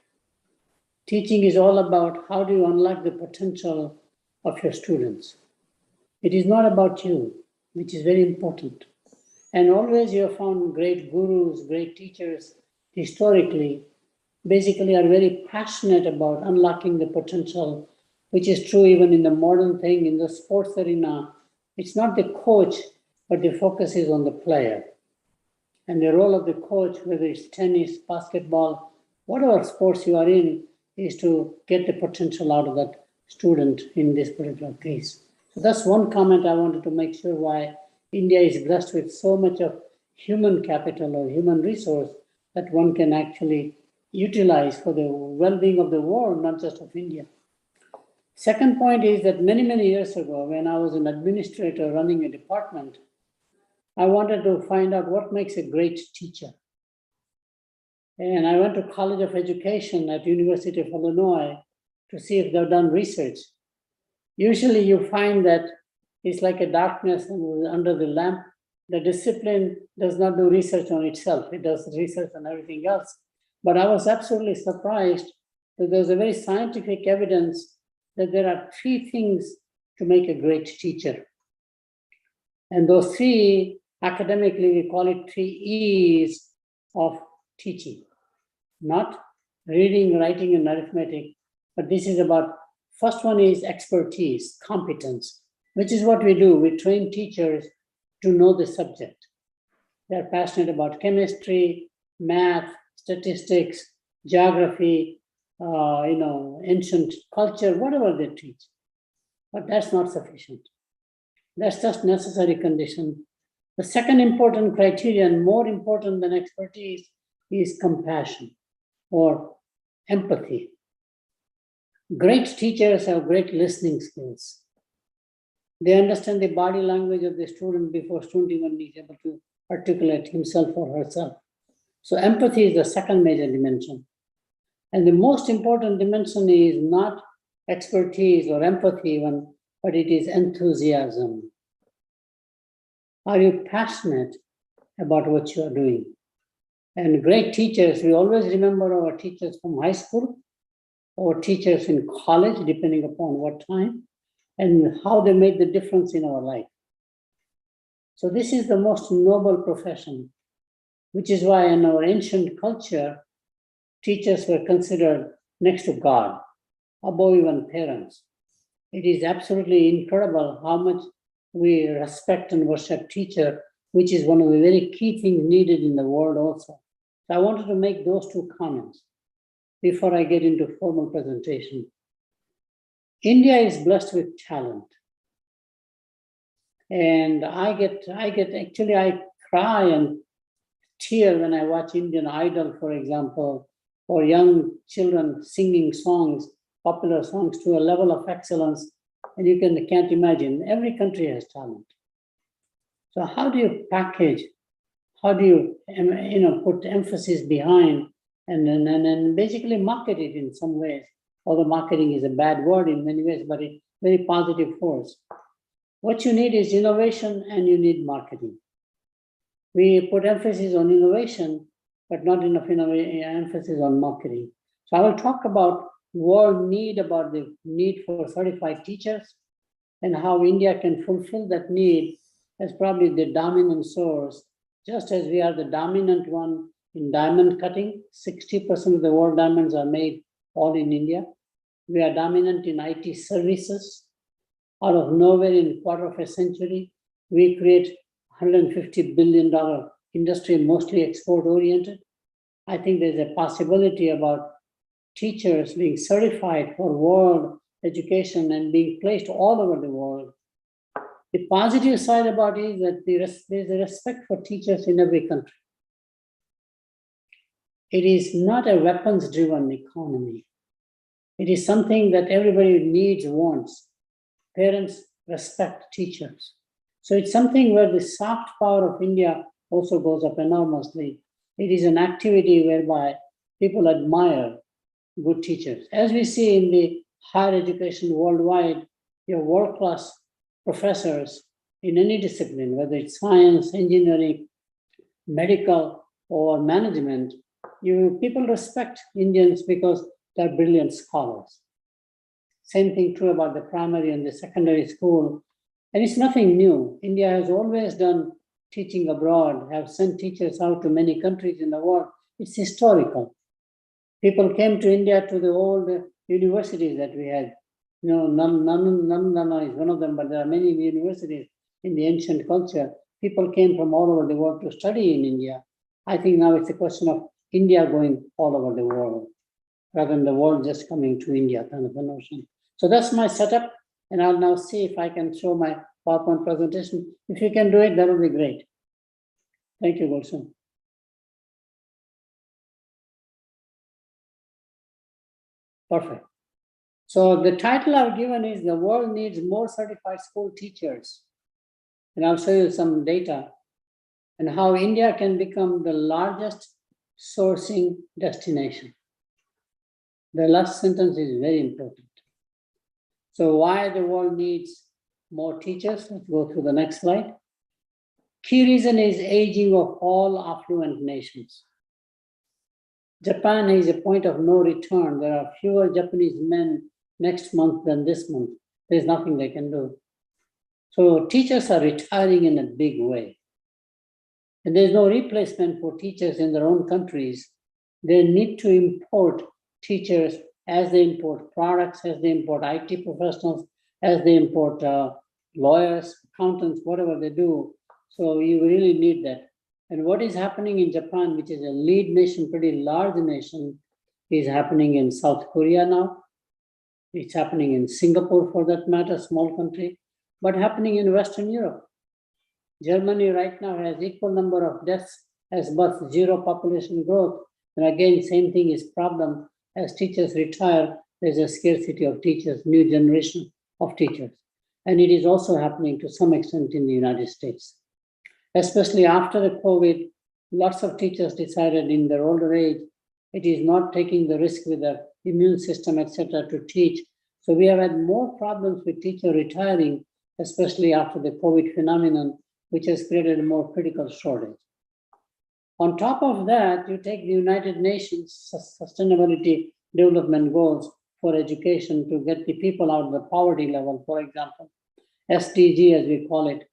Teaching is all about how do you unlock the potential of your students. It is not about you, which is very important. And always you have found great gurus, great teachers, historically, basically are very passionate about unlocking the potential, which is true even in the modern thing, in the sports arena. It's not the coach, but the focus is on the player. And the role of the coach, whether it's tennis, basketball, whatever sports you are in, is to get the potential out of that student in this particular case. So that's one comment I wanted to make sure why India is blessed with so much of human capital or human resource that one can actually utilize for the well-being of the world, not just of India. Second point is that many, many years ago, when I was an administrator running a department, I wanted to find out what makes a great teacher. And I went to College of Education at University of Illinois to see if they've done research. Usually you find that it's like a darkness under the lamp. The discipline does not do research on itself. It does research on everything else. But I was absolutely surprised that there's a very scientific evidence that there are 3 things to make a great teacher. And those 3, academically, we call it 3 E's of teaching. Not reading, writing, and arithmetic, but this is about, first one is expertise, competence, which is what we do. We train teachers to know the subject. They're passionate about chemistry, math, statistics, geography, ancient culture, whatever they teach. But that's not sufficient. That's just necessary condition. The second important criterion, more important than expertise, is compassion or empathy. Great teachers have great listening skills. They understand the body language of the student before student even is able to articulate himself or herself. So empathy is the second major dimension. And the most important dimension is not expertise or empathy even, but it is enthusiasm. Are you passionate about what you are doing? And great teachers, we always remember our teachers from high school or teachers in college, depending upon what time, and how they made the difference in our life. So this is the most noble profession, which is why in our ancient culture, teachers were considered next to God, above even parents. It is absolutely incredible how much we respect and worship teacher, which is one of the very key things needed in the world also. So I wanted to make those 2 comments before I get into formal presentation. India is blessed with talent. And I cry and tear when I watch Indian Idol, for example, or young children singing songs, popular songs to a level of excellence, and you can't imagine. Every country has talent. So how do you package? How do you put emphasis behind and basically market it in some ways? Although marketing is a bad word in many ways, but it's very positive force. What you need is innovation and you need marketing. We put emphasis on innovation, but not enough emphasis on marketing. So I will talk about the need for certified teachers and how India can fulfill that need as probably the dominant source, just as we are the dominant one in diamond cutting. 60% of the world diamonds are made all in India. We are dominant in IT services. Out of nowhere in a quarter of a century, we create $150 billion industry, mostly export oriented. I think there's a possibility about teachers being certified for world education and being placed all over the world. The positive side about it is that there's a respect for teachers in every country. It is not a weapons-driven economy. It is something that everybody needs, wants. Parents respect teachers. So it's something where the soft power of India also goes up enormously. It is an activity whereby people admire good teachers. As we see in the higher education worldwide, your world-class professors in any discipline, whether it's science, engineering, medical, or management, people respect Indians because they're brilliant scholars. Same thing true about the primary and the secondary school. And it's nothing new. India has always done teaching abroad, have sent teachers out to many countries in the world. It's historical. People came to India to the old universities that we had. You know, Nandana is one of them, but there are many universities in the ancient culture. People came from all over the world to study in India. I think now it's a question of India going all over the world, rather than the world just coming to India, kind of a notion. So that's my setup, and I'll now see if I can show my PowerPoint presentation. If you can do it, that would be great. Thank you, Gulshan. Perfect. So the title I've given is "The World Needs More Certified School Teachers." And I'll show you some data and how India can become the largest sourcing destination. The last sentence is very important. So why the world needs more teachers? Let's go through the next slide. Key reason is aging of all affluent nations. Japan is a point of no return. There are fewer Japanese men next month than this month. There's nothing they can do. So teachers are retiring in a big way. And there's no replacement for teachers in their own countries. They need to import teachers as they import products, as they import IT professionals, as they import lawyers, accountants, whatever they do. So you really need that. And what is happening in Japan, which is a lead nation, pretty large nation, is happening in South Korea now. It's happening in Singapore, for that matter, small country, but happening in Western Europe. Germany right now has equal number of deaths as but zero population growth. And again, same thing is problem. As teachers retire, there's a scarcity of teachers, new generation of teachers. And it is also happening to some extent in the United States. Especially after the COVID, lots of teachers decided in their older age, it is not taking the risk with their immune system, etc., to teach. So we have had more problems with teachers retiring, especially after the COVID phenomenon, which has created a more critical shortage. On top of that, you take the United Nations Sustainability Development Goals for education to get the people out of the poverty level, for example, SDG as we call it.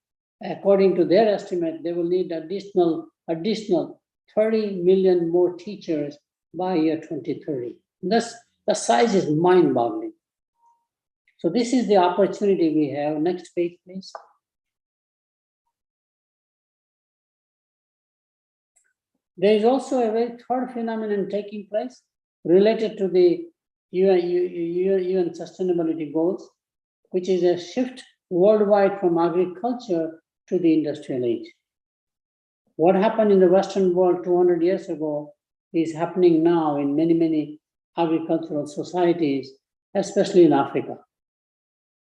According to their estimate, they will need additional 30 million more teachers by year 2030. Thus, the size is mind-boggling. So this is the opportunity we have. Next page, please. There is also a very third phenomenon taking place related to the UN sustainability goals, which is a shift worldwide from agriculture to the industrial age. What happened in the Western world 200 years ago is happening now in many, many agricultural societies, especially in Africa.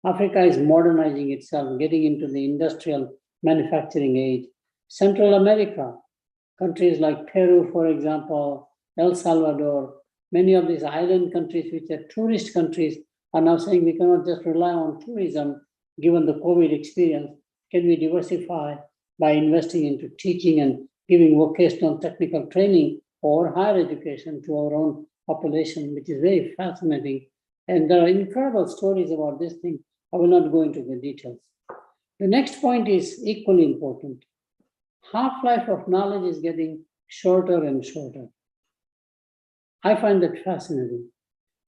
Africa is modernizing itself, getting into the industrial manufacturing age. Central America, countries like Peru, for example, El Salvador, many of these island countries, which are tourist countries, are now saying we cannot just rely on tourism, given the COVID experience. Can we diversify by investing into teaching and giving vocational technical training or higher education to our own population, which is very fascinating. And there are incredible stories about this thing. I will not go into the details. The next point is equally important. Half-life of knowledge is getting shorter and shorter. I find that fascinating.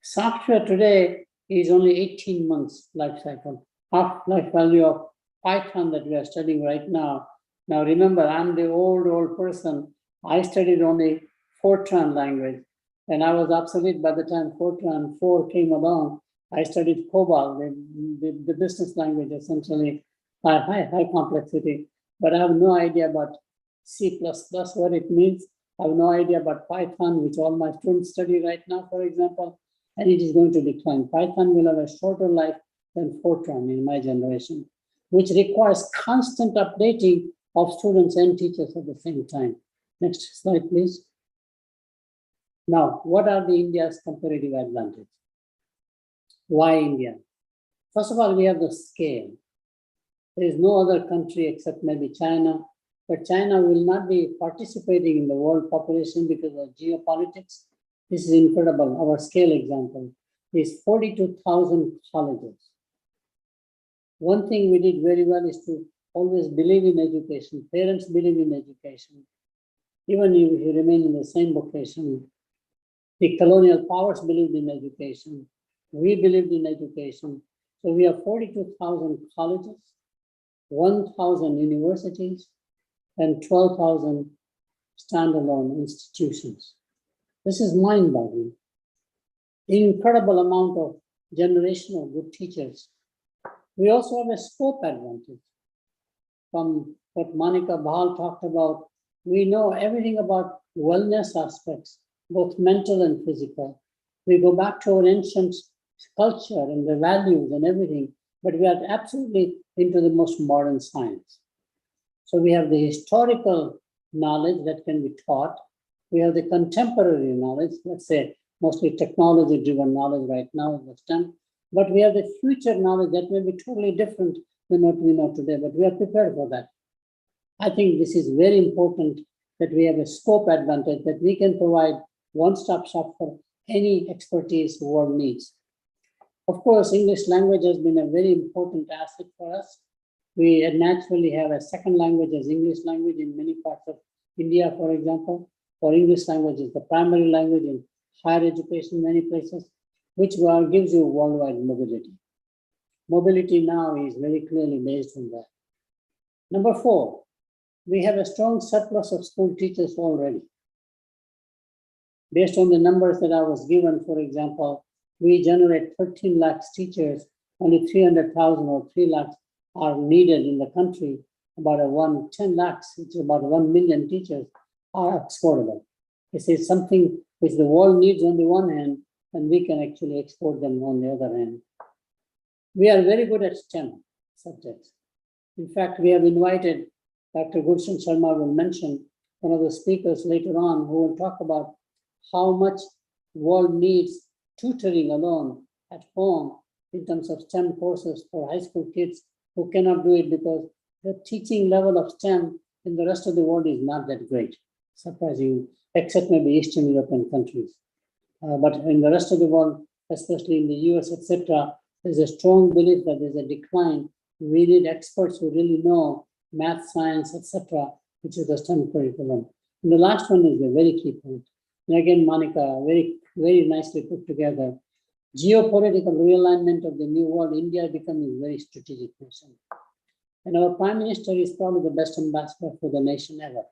Software today is only 18 months life cycle. Half-life value of Python that we are studying right now Now remember, I'm the old person. I studied only Fortran language, and I was obsolete by the time Fortran 4 came along. I studied COBOL, the business language, essentially high complexity, but I have no idea about C++, what it means. I have no idea about Python, which all my students study right now, for example, and it is going to decline. Python will have a shorter life than Fortran in my generation, which requires constant updating of students and teachers at the same time. Next slide, please. Now, what are the India's comparative advantage? Why India? First of all, we have the scale. There is no other country except maybe China, but China will not be participating in the world population because of geopolitics. This is incredible. Our scale example is 42,000 colleges. One thing we did very well is to always believe in education. Parents believe in education. Even if you remain in the same vocation, the colonial powers believed in education. We believed in education. So we have 42,000 colleges, 1,000 universities, and 12,000 standalone institutions. This is mind-boggling. Incredible amount of generation of good teachers. We also have a scope advantage. From what Monica Bahal talked about, we know everything about wellness aspects, both mental and physical. We go back to our ancient culture and the values and everything, but we are absolutely into the most modern science. So we have the historical knowledge that can be taught. We have the contemporary knowledge, let's say mostly technology-driven knowledge right now in the STEM, but we have the future knowledge that may be totally different than what we know today, but we are prepared for that. I think this is very important that we have a scope advantage, that we can provide one-stop shop for any expertise the world needs. Of course, English language has been a very important asset for us. We naturally have a second language as English language in many parts of India, for example, or English language is the primary language in higher education in many places, which gives you worldwide mobility. Mobility now is very clearly based on that. Number 4, we have a strong surplus of school teachers already. Based on the numbers that I was given, for example, we generate 13 lakhs teachers, only 300,000 or 3 lakhs are needed in the country. About 10 lakhs, which is about 1 million teachers, are exportable. This is something which the world needs on the one hand, and we can actually export them on the other hand. We are very good at STEM subjects. In fact, we have invited Dr. Gulshan Sharma will mention one of the speakers later on who will talk about how much the world needs tutoring alone at home in terms of STEM courses for high school kids who cannot do it because the teaching level of STEM in the rest of the world is not that great, surprising, except maybe Eastern European countries. But in the rest of the world, especially in the US, etc., there's a strong belief that there's a decline. We need experts who really know math, science, etc., which is the STEM curriculum. And the last one is a very key point. And again, Monica, very, very nicely put together. Geopolitical realignment of the new world, India becoming a very strategic nation. And our Prime Minister is probably the best ambassador for the nation ever.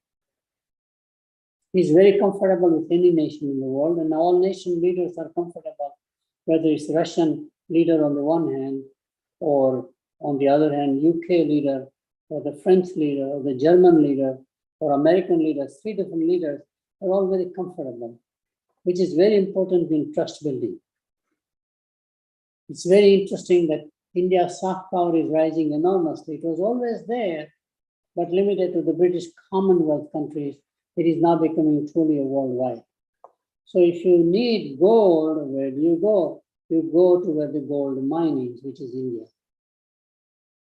He's very comfortable with any nation in the world, and all nation leaders are comfortable, whether it's Russian leader on the one hand, or on the other hand, UK leader, or the French leader, or the German leader, or American leaders, 3 different leaders, are all very comfortable, which is very important in trust building. It's very interesting that India's soft power is rising enormously. It was always there, but limited to the British Commonwealth countries. It is now becoming truly a worldwide. So if you need gold, where do you go? You go to where the gold mine is, which is India.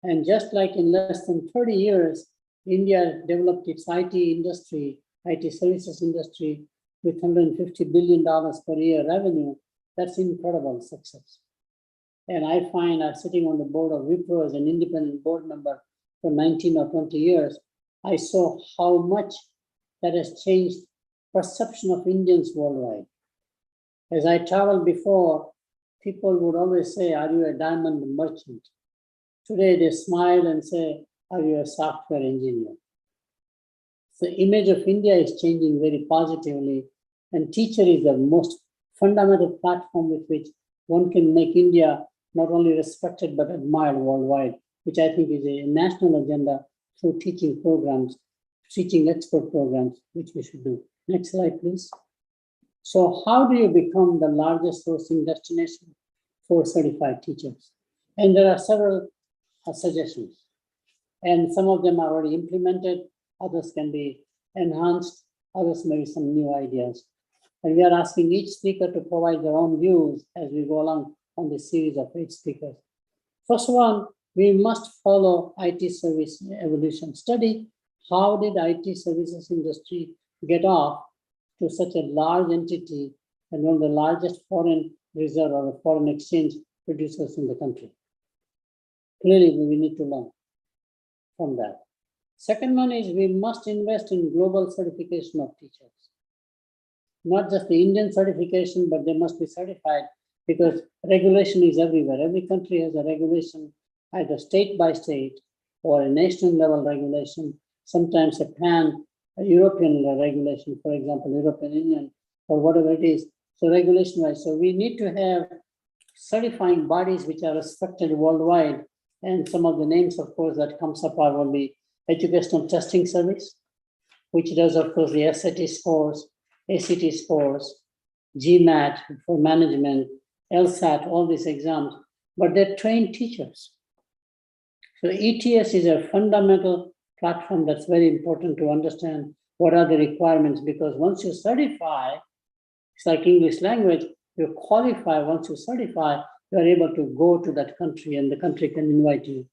And just like in less than 30 years, India developed its IT industry, IT services industry with $150 billion per year revenue. That's incredible success. And I find I'm sitting on the board of Wipro as an independent board member for 19 or 20 years. I saw how much that has changed perception of Indians worldwide. As I traveled before, people would always say, are you a diamond merchant? Today they smile and say, are you a software engineer? So image of India is changing very positively, and teacher is the most fundamental platform with which one can make India not only respected but admired worldwide, which I think is a national agenda through teaching programs, teaching expert programs, which we should do. Next slide, please. So how do you become the largest sourcing destination for certified teachers? And there are several suggestions, and some of them are already implemented, others can be enhanced, others may be some new ideas. And we are asking each speaker to provide their own views as we go along on this series of 8 speakers. First one, we must follow IT service evolution. Study how did IT services industry get off to such a large entity and one of the largest foreign reserve or foreign exchange producers in the country. Clearly, we need to learn from that. Second one is we must invest in global certification of teachers. Not just the Indian certification, but they must be certified because regulation is everywhere. Every country has a regulation, either state by state or a national level regulation, sometimes a European regulation, for example, European Union or whatever it is. So regulation-wise, so we need to have certifying bodies which are respected worldwide. And some of the names, of course, that comes up are will be Educational Testing Service, which does, of course, the SAT scores, ACT scores, GMAT for management, LSAT, all these exams, but they train teachers. So ETS is a fundamental platform that's very important to understand what are the requirements, because once you certify, it's like English language, you qualify, once you certify, you are able to go to that country and the country can invite you.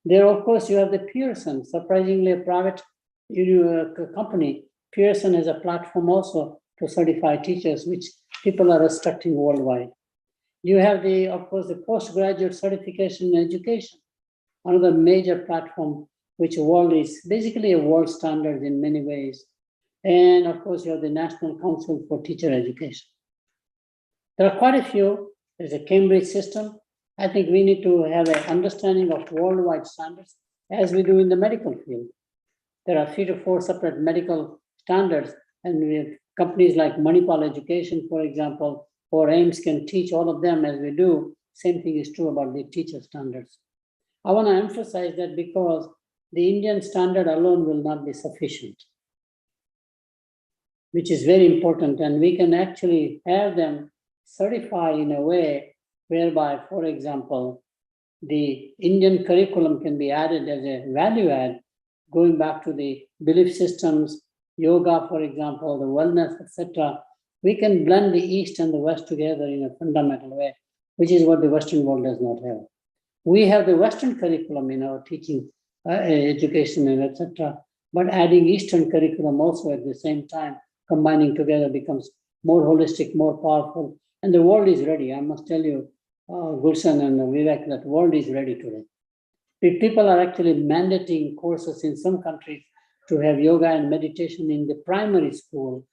There, of course, you have the Pearson, surprisingly a private company. Pearson has a platform also to certify teachers, which people are respecting worldwide. You have the, of course, the postgraduate certification in education, another major platform, which world is basically a world standard in many ways. And of course, you have the National Council for Teacher Education. There are quite a few. There's a Cambridge system. I think we need to have an understanding of worldwide standards as we do in the medical field. There are 3 to 4 separate medical standards, and we have companies like Manipal Education, for example, or AIMS can teach all of them as we do. Same thing is true about the teacher standards. I want to emphasize that because the Indian standard alone will not be sufficient, which is very important, and we can actually have them certify in a way whereby, for example, the Indian curriculum can be added as a value add, going back to the belief systems, yoga, for example, the wellness, etc. We can blend the East and the West together in a fundamental way, which is what the Western world does not have. We have the Western curriculum in our teaching, education, and etc. But adding Eastern curriculum also at the same time, combining together becomes more holistic, more powerful, and the world is ready. I must tell you, Gulshan and Vivek, that world is ready today. People are actually mandating courses in some countries to have yoga and meditation in the primary school,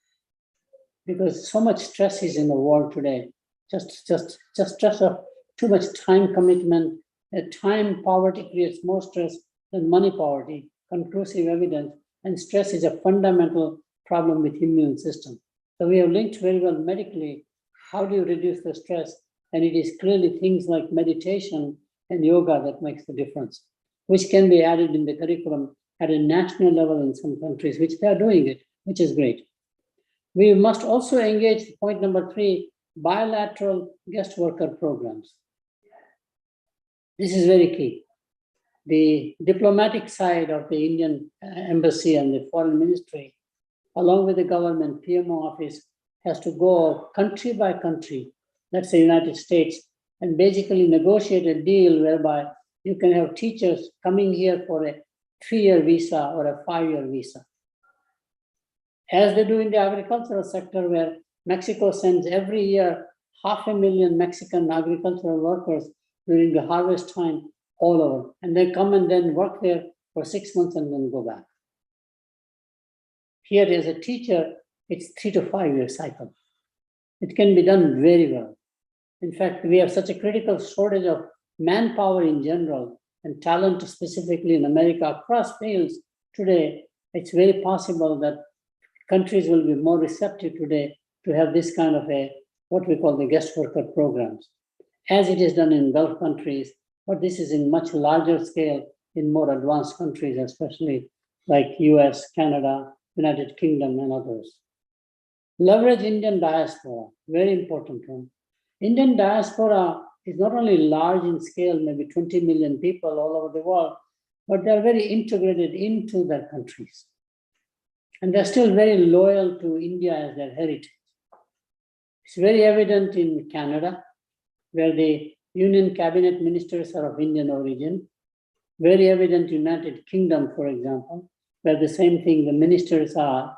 because so much stress is in the world today. Just stress of too much time commitment. Time poverty creates more stress than money poverty, conclusive evidence, and stress is a fundamental problem with immune system. So we have linked very well medically, how do you reduce the stress? And it is clearly things like meditation and yoga that makes the difference, which can be added in the curriculum at a national level in some countries, which they are doing it, which is great. We must also engage, point number 3, bilateral guest worker programs. This is very key. The diplomatic side of the Indian embassy and the foreign ministry, along with the government PMO office, has to go country by country, let's say United States, and basically negotiate a deal whereby you can have teachers coming here for a 3-year visa or a 5-year visa. As they do in the agricultural sector, where Mexico sends every year 500,000 Mexican agricultural workers during the harvest time all over. And they come and then work there for 6 months and then go back. Here as a teacher, it's 3 to 5 year cycle. It can be done very well. In fact, we have such a critical shortage of manpower in general and talent specifically in America across fields today. it's very possible that countries will be more receptive today to have this kind of what we call the guest worker programs, as it is done in Gulf countries, but this is in much larger scale in more advanced countries, especially like US, Canada, United Kingdom, and others. Leverage Indian diaspora, very important one. Indian diaspora is not only large in scale, maybe 20 million people all over the world, but they're very integrated into their countries. And they're still very loyal to India as their heritage. It's very evident in Canada, where the Union Cabinet ministers are of Indian origin. Very evident in United Kingdom, for example, where the same thing, the ministers are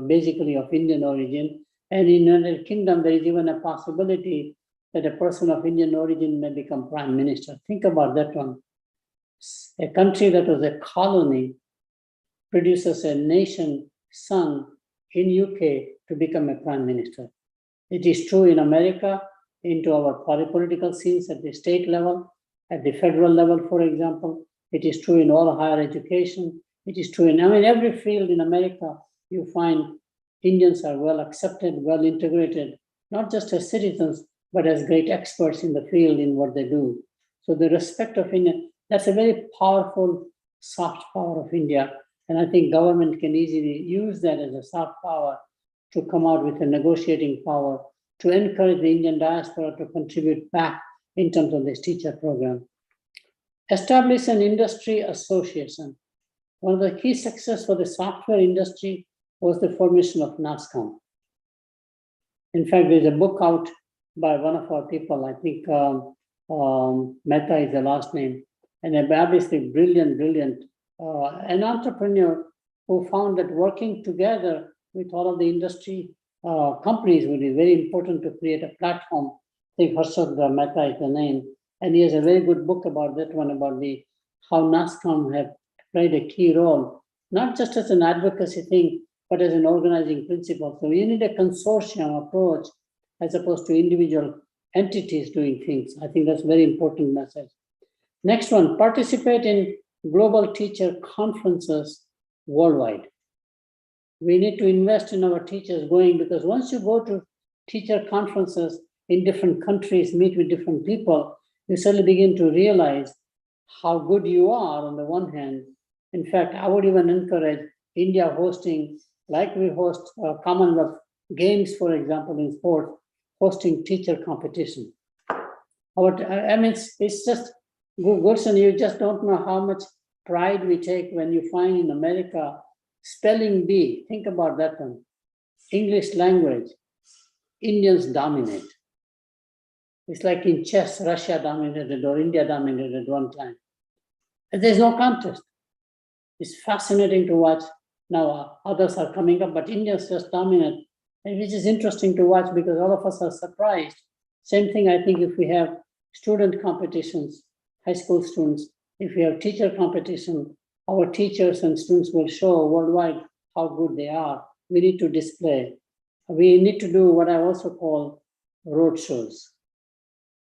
basically of Indian origin. And in United Kingdom, there is even a possibility that a person of Indian origin may become prime minister. Think about that one. A country that was a colony produces a nation son in UK to become a prime minister. It is true in America, into our political scenes at the state level, at the federal level, for example. It is true in all higher education. It is true in, every field in America, you find Indians are well accepted, well integrated, not just as citizens, but as great experts in the field in what they do. So the respect of India, that's a very powerful soft power of India. And I think government can easily use that as a soft power to come out with a negotiating power to encourage the Indian diaspora to contribute back in terms of this teacher program. Establish an industry association. One of the key success for the software industry was the formation of NASCOM. In fact, there's a book out by one of our people, I think Mehta is the last name, and obviously brilliant, an entrepreneur who found that working together with all of the industry companies would be very important to create a platform. I think Harshad Mehta is the name, and he has a very good book about that one, about how NASCOM have played a key role, not just as an advocacy thing, but as an organizing principle. So you need a consortium approach as opposed to individual entities doing things. I think that's a very important message. Next one, participate in global teacher conferences worldwide. We need to invest in our teachers going, because once you go to teacher conferences in different countries, meet with different people, you suddenly begin to realize how good you are on the one hand. In fact, I would even encourage India hosting, like we host Commonwealth Games, for example, in sport, hosting teacher competition. It's just, Gulshan, you just don't know how much pride we take when you find in America spelling bee. Think about that one. English language, Indians dominate. It's like in chess, Russia dominated or India dominated at one time. And there's no contest. It's fascinating to watch. Now others are coming up, but Indians just dominate, and which is interesting to watch because all of us are surprised. Same thing, I think, if we have student competitions, high school students, if we have teacher competition, our teachers and students will show worldwide how good they are. We need to display. We need to do what I also call road shows,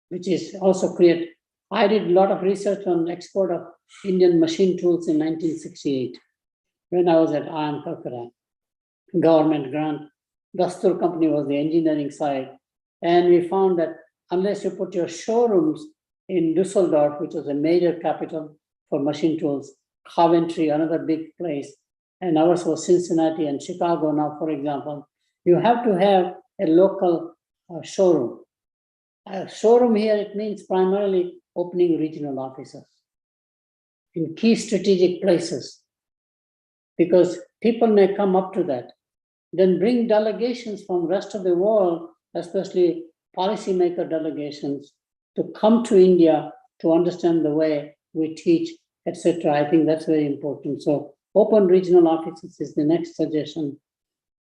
which is also create. I did a lot of research on export of Indian machine tools in 1968 when I was at IIM Calcutta. Government grant. Dastur company was the engineering side. And we found that unless you put your showrooms in Düsseldorf, which was a major capital for machine tools, Coventry, another big place, and ours was Cincinnati and Chicago now, for example, you have to have a local showroom. A showroom here, it means primarily opening regional offices in key strategic places, because people may come up to that. Then bring delegations from the rest of the world, especially policymaker delegations, to come to India to understand the way we teach, etc. I think that's very important. So open regional offices is the next suggestion.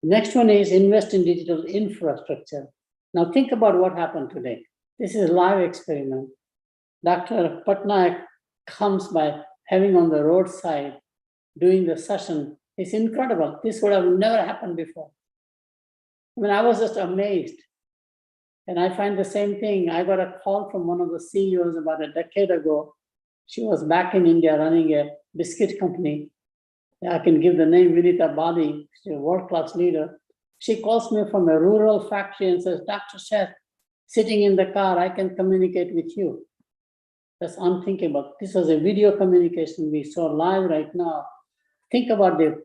The next one is invest in digital infrastructure. Now think about what happened today. This is a live experiment. Dr. Patnaik comes by having on the roadside, doing the session. It's incredible. This would have never happened before. I was just amazed. And I find the same thing. I got a call from one of the CEOs about a decade ago. She was back in India running a biscuit company. I can give the name Vinita Bali, she's a world-class leader. She calls me from a rural factory and says, Dr. Seth, sitting in the car, I can communicate with you. That's unthinkable. This was a video communication we saw live right now. Think about the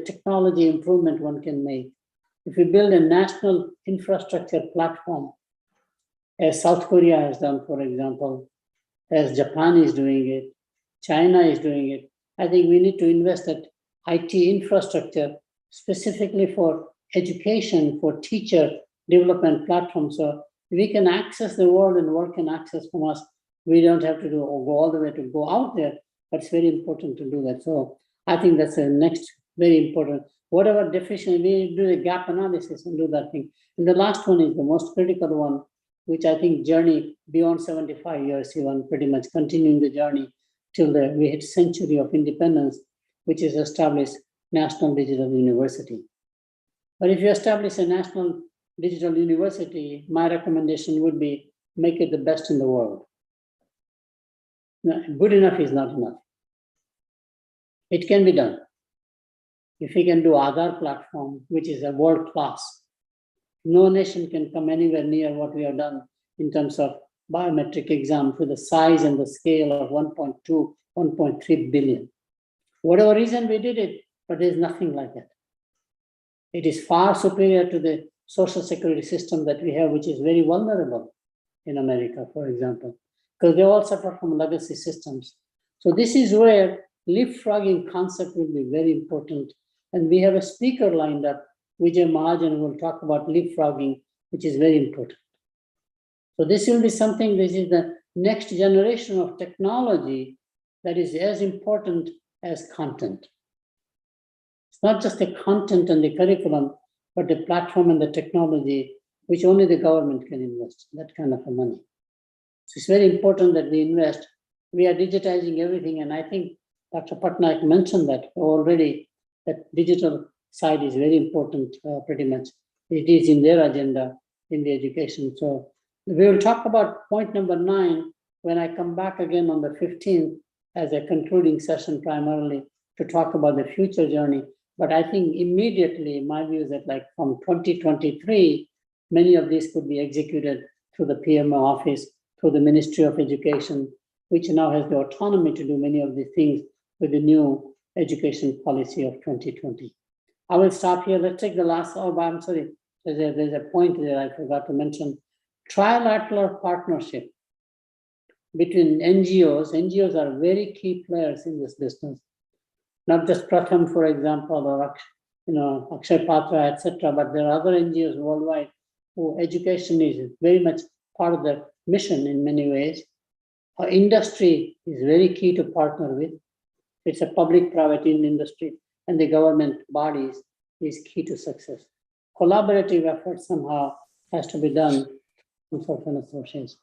technology improvement one can make. If we build a national infrastructure platform, as South Korea has done, for example, as Japan is doing it, China is doing it, I think we need to invest in IT infrastructure specifically for education, for teacher development platforms. So we can access the world and work can access from us. We don't have to go all the way to go out there, but it's very important to do that. So I think that's the next very important. Whatever deficiency, we do the gap analysis and do that thing. And the last one is the most critical one, which I think journey beyond 75 years, even pretty much continuing the journey till we hit century of independence, which is establish National Digital University. But if you establish a National Digital University, my recommendation would be make it the best in the world. No, good enough is not enough. It can be done. If we can do Aadhaar platform, which is a world class, no nation can come anywhere near what we have done in terms of biometric exam to the size and the scale of 1.2, 1.3 billion. Whatever reason we did it, but there's nothing like that. It is far superior to the social security system that we have, which is very vulnerable in America, for example, because they all suffer from legacy systems. So this is where leapfrogging concept will be very important. And we have a speaker lined up, Vijay Mahajan, will talk about leapfrogging, which is very important. So this will be something, this is the next generation of technology that is as important as content. It's not just the content and the curriculum, but the platform and the technology, which only the government can invest, that kind of money. So it's very important that we invest. We are digitizing everything, and I think Dr. Patnaik mentioned that already, that digital side is very important, pretty much. It is in their agenda in the education. So we will talk about point number 9 when I come back again on the 15th as a concluding session primarily to talk about the future journey. But I think immediately my view is that like from 2023, many of these could be executed through the PMO office, through the Ministry of Education, which now has the autonomy to do many of these things with the new education policy of 2020. I will stop here. Let's take the last, I'm sorry, there's a point there I forgot to mention. Trilateral partnership between NGOs. NGOs are very key players in this business. Not just Pratham, for example, or Akshay Patra, etc., but there are other NGOs worldwide who education is very much part of their mission in many ways. Our industry is very key to partner with. It's a public-private industry, and the government bodies is key to success. Collaborative effort somehow has to be done in certain associations.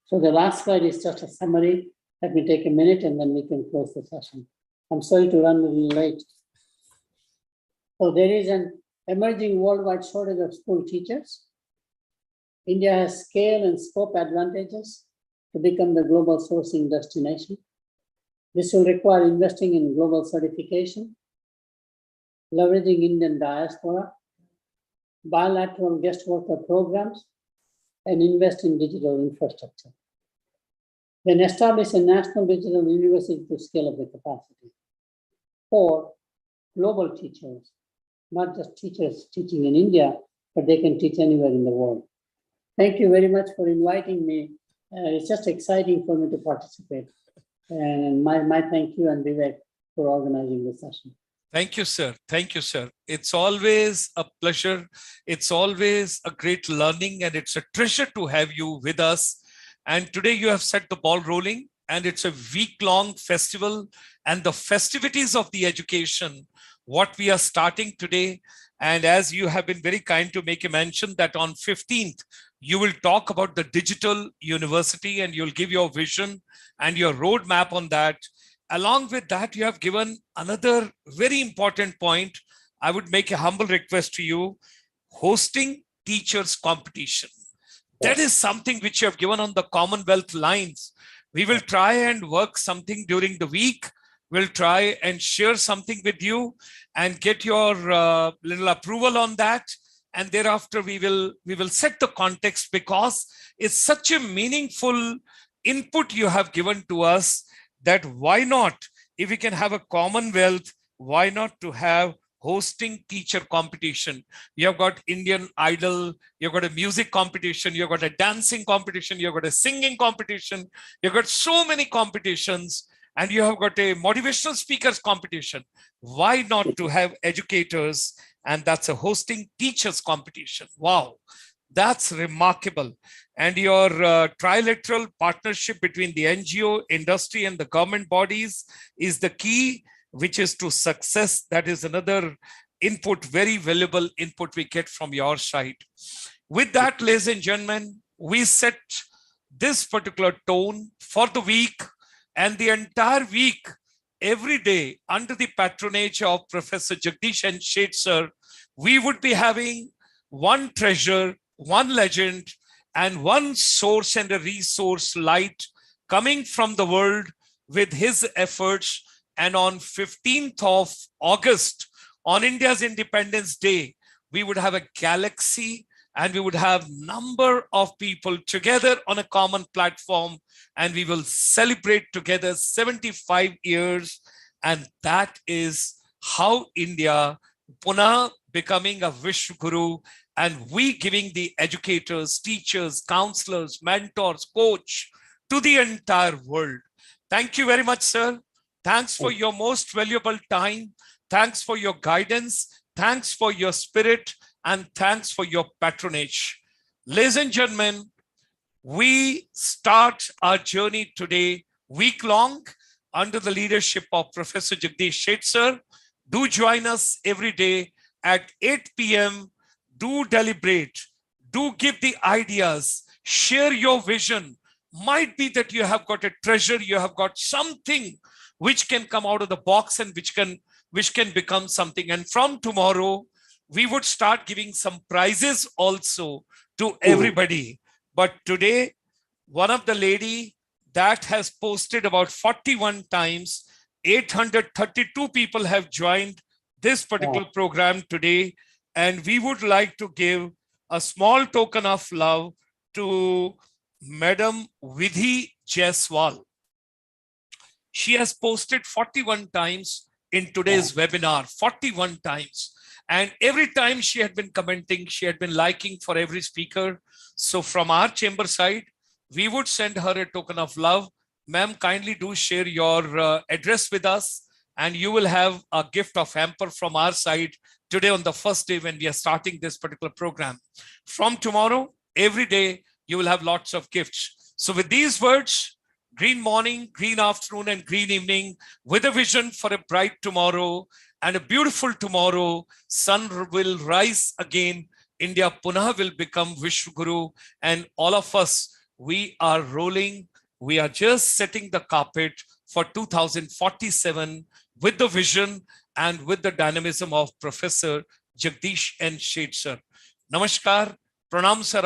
So the last slide is just a summary. Let me take a minute and then we can close the session. I'm sorry to run a little late. So there is an emerging worldwide shortage of school teachers. India has scale and scope advantages to become the global sourcing destination. This will require investing in global certification, leveraging Indian diaspora, bilateral guest worker programs, and invest in digital infrastructure. Then establish a national digital university to scale up the capacity. 4, global teachers, not just teachers teaching in India, but they can teach anywhere in the world. Thank you very much for inviting me. It's just exciting for me to participate. And my thank you and Vivek for organizing this session. Thank you, sir. Thank you, sir. It's always a pleasure. It's always a great learning, and it's a treasure to have you with us. And today you have set the ball rolling, and it's a week-long festival, and the festivities of the education, what we are starting today. And as you have been very kind to make a mention that on 15th, you will talk about the digital university and you'll give your vision and your roadmap on that. Along with that, you have given another very important point. I would make a humble request to you, hosting teachers competition. That is something which you have given on the Commonwealth lines. We will try and work something during the week will try and share something with you and get your little approval on that. And thereafter, we will set the context, because it's such a meaningful input you have given to us, that why not, if we can have a commonwealth, why not to have hosting teacher competition? You have got Indian Idol, you've got a music competition, you've got a dancing competition, you've got a singing competition, you've got so many competitions, and you have got a motivational speakers competition. Why not to have educators? And that's a hosting teachers competition. Wow, that's remarkable. And your trilateral partnership between the NGO, industry, and the government bodies is the key, which is to success. That is another input, very valuable input we get from your side. With that, ladies and gentlemen, we set this particular tone for the week, and the entire week, every day, under the patronage of Professor Jagdish and Sheth sir, we would be having one treasure, one legend, and one source and a resource light coming from the world with his efforts. And on 15th of August, on India's Independence Day, we would have a galaxy, and we would have number of people together on a common platform, and we will celebrate together 75 years. And that is how India, Pune becoming a Vishwa Guru, and we giving the educators, teachers, counselors, mentors, coach to the entire world. Thank you very much, sir. Thanks for your most valuable time. Thanks for your guidance. Thanks for your spirit. And thanks for your patronage. Ladies and gentlemen, we start our journey today, week-long, under the leadership of Professor Jagdish Sheth sir. Do join us every day at 8 p.m. Do deliberate. Do give the ideas. Share your vision. Might be that you have got a treasure, you have got something which can come out of the box and which can become something. And from tomorrow, we would start giving some prizes also to everybody. But today, one of the lady that has posted about 41 times, 832 people have joined this particular program today. And we would like to give a small token of love to Madam Vidhi Jaiswal. She has posted 41 times in today's webinar, 41 times. And every time she had been commenting, she had been liking for every speaker. So from our chamber side, we would send her a token of love. Ma'am, kindly do share your address with us, and you will have a gift of hamper from our side today on the first day when we are starting this particular program. From tomorrow, every day, you will have lots of gifts. So with these words, green morning, green afternoon, and green evening, with a vision for a bright tomorrow and a beautiful tomorrow. Sun will rise again. India Pune will become Vishwa Guru, and all of us, we are rolling. We are just setting the carpet for 2047 with the vision and with the dynamism of Professor Jagdish and Sheth sir. Namaskar, pranam sir.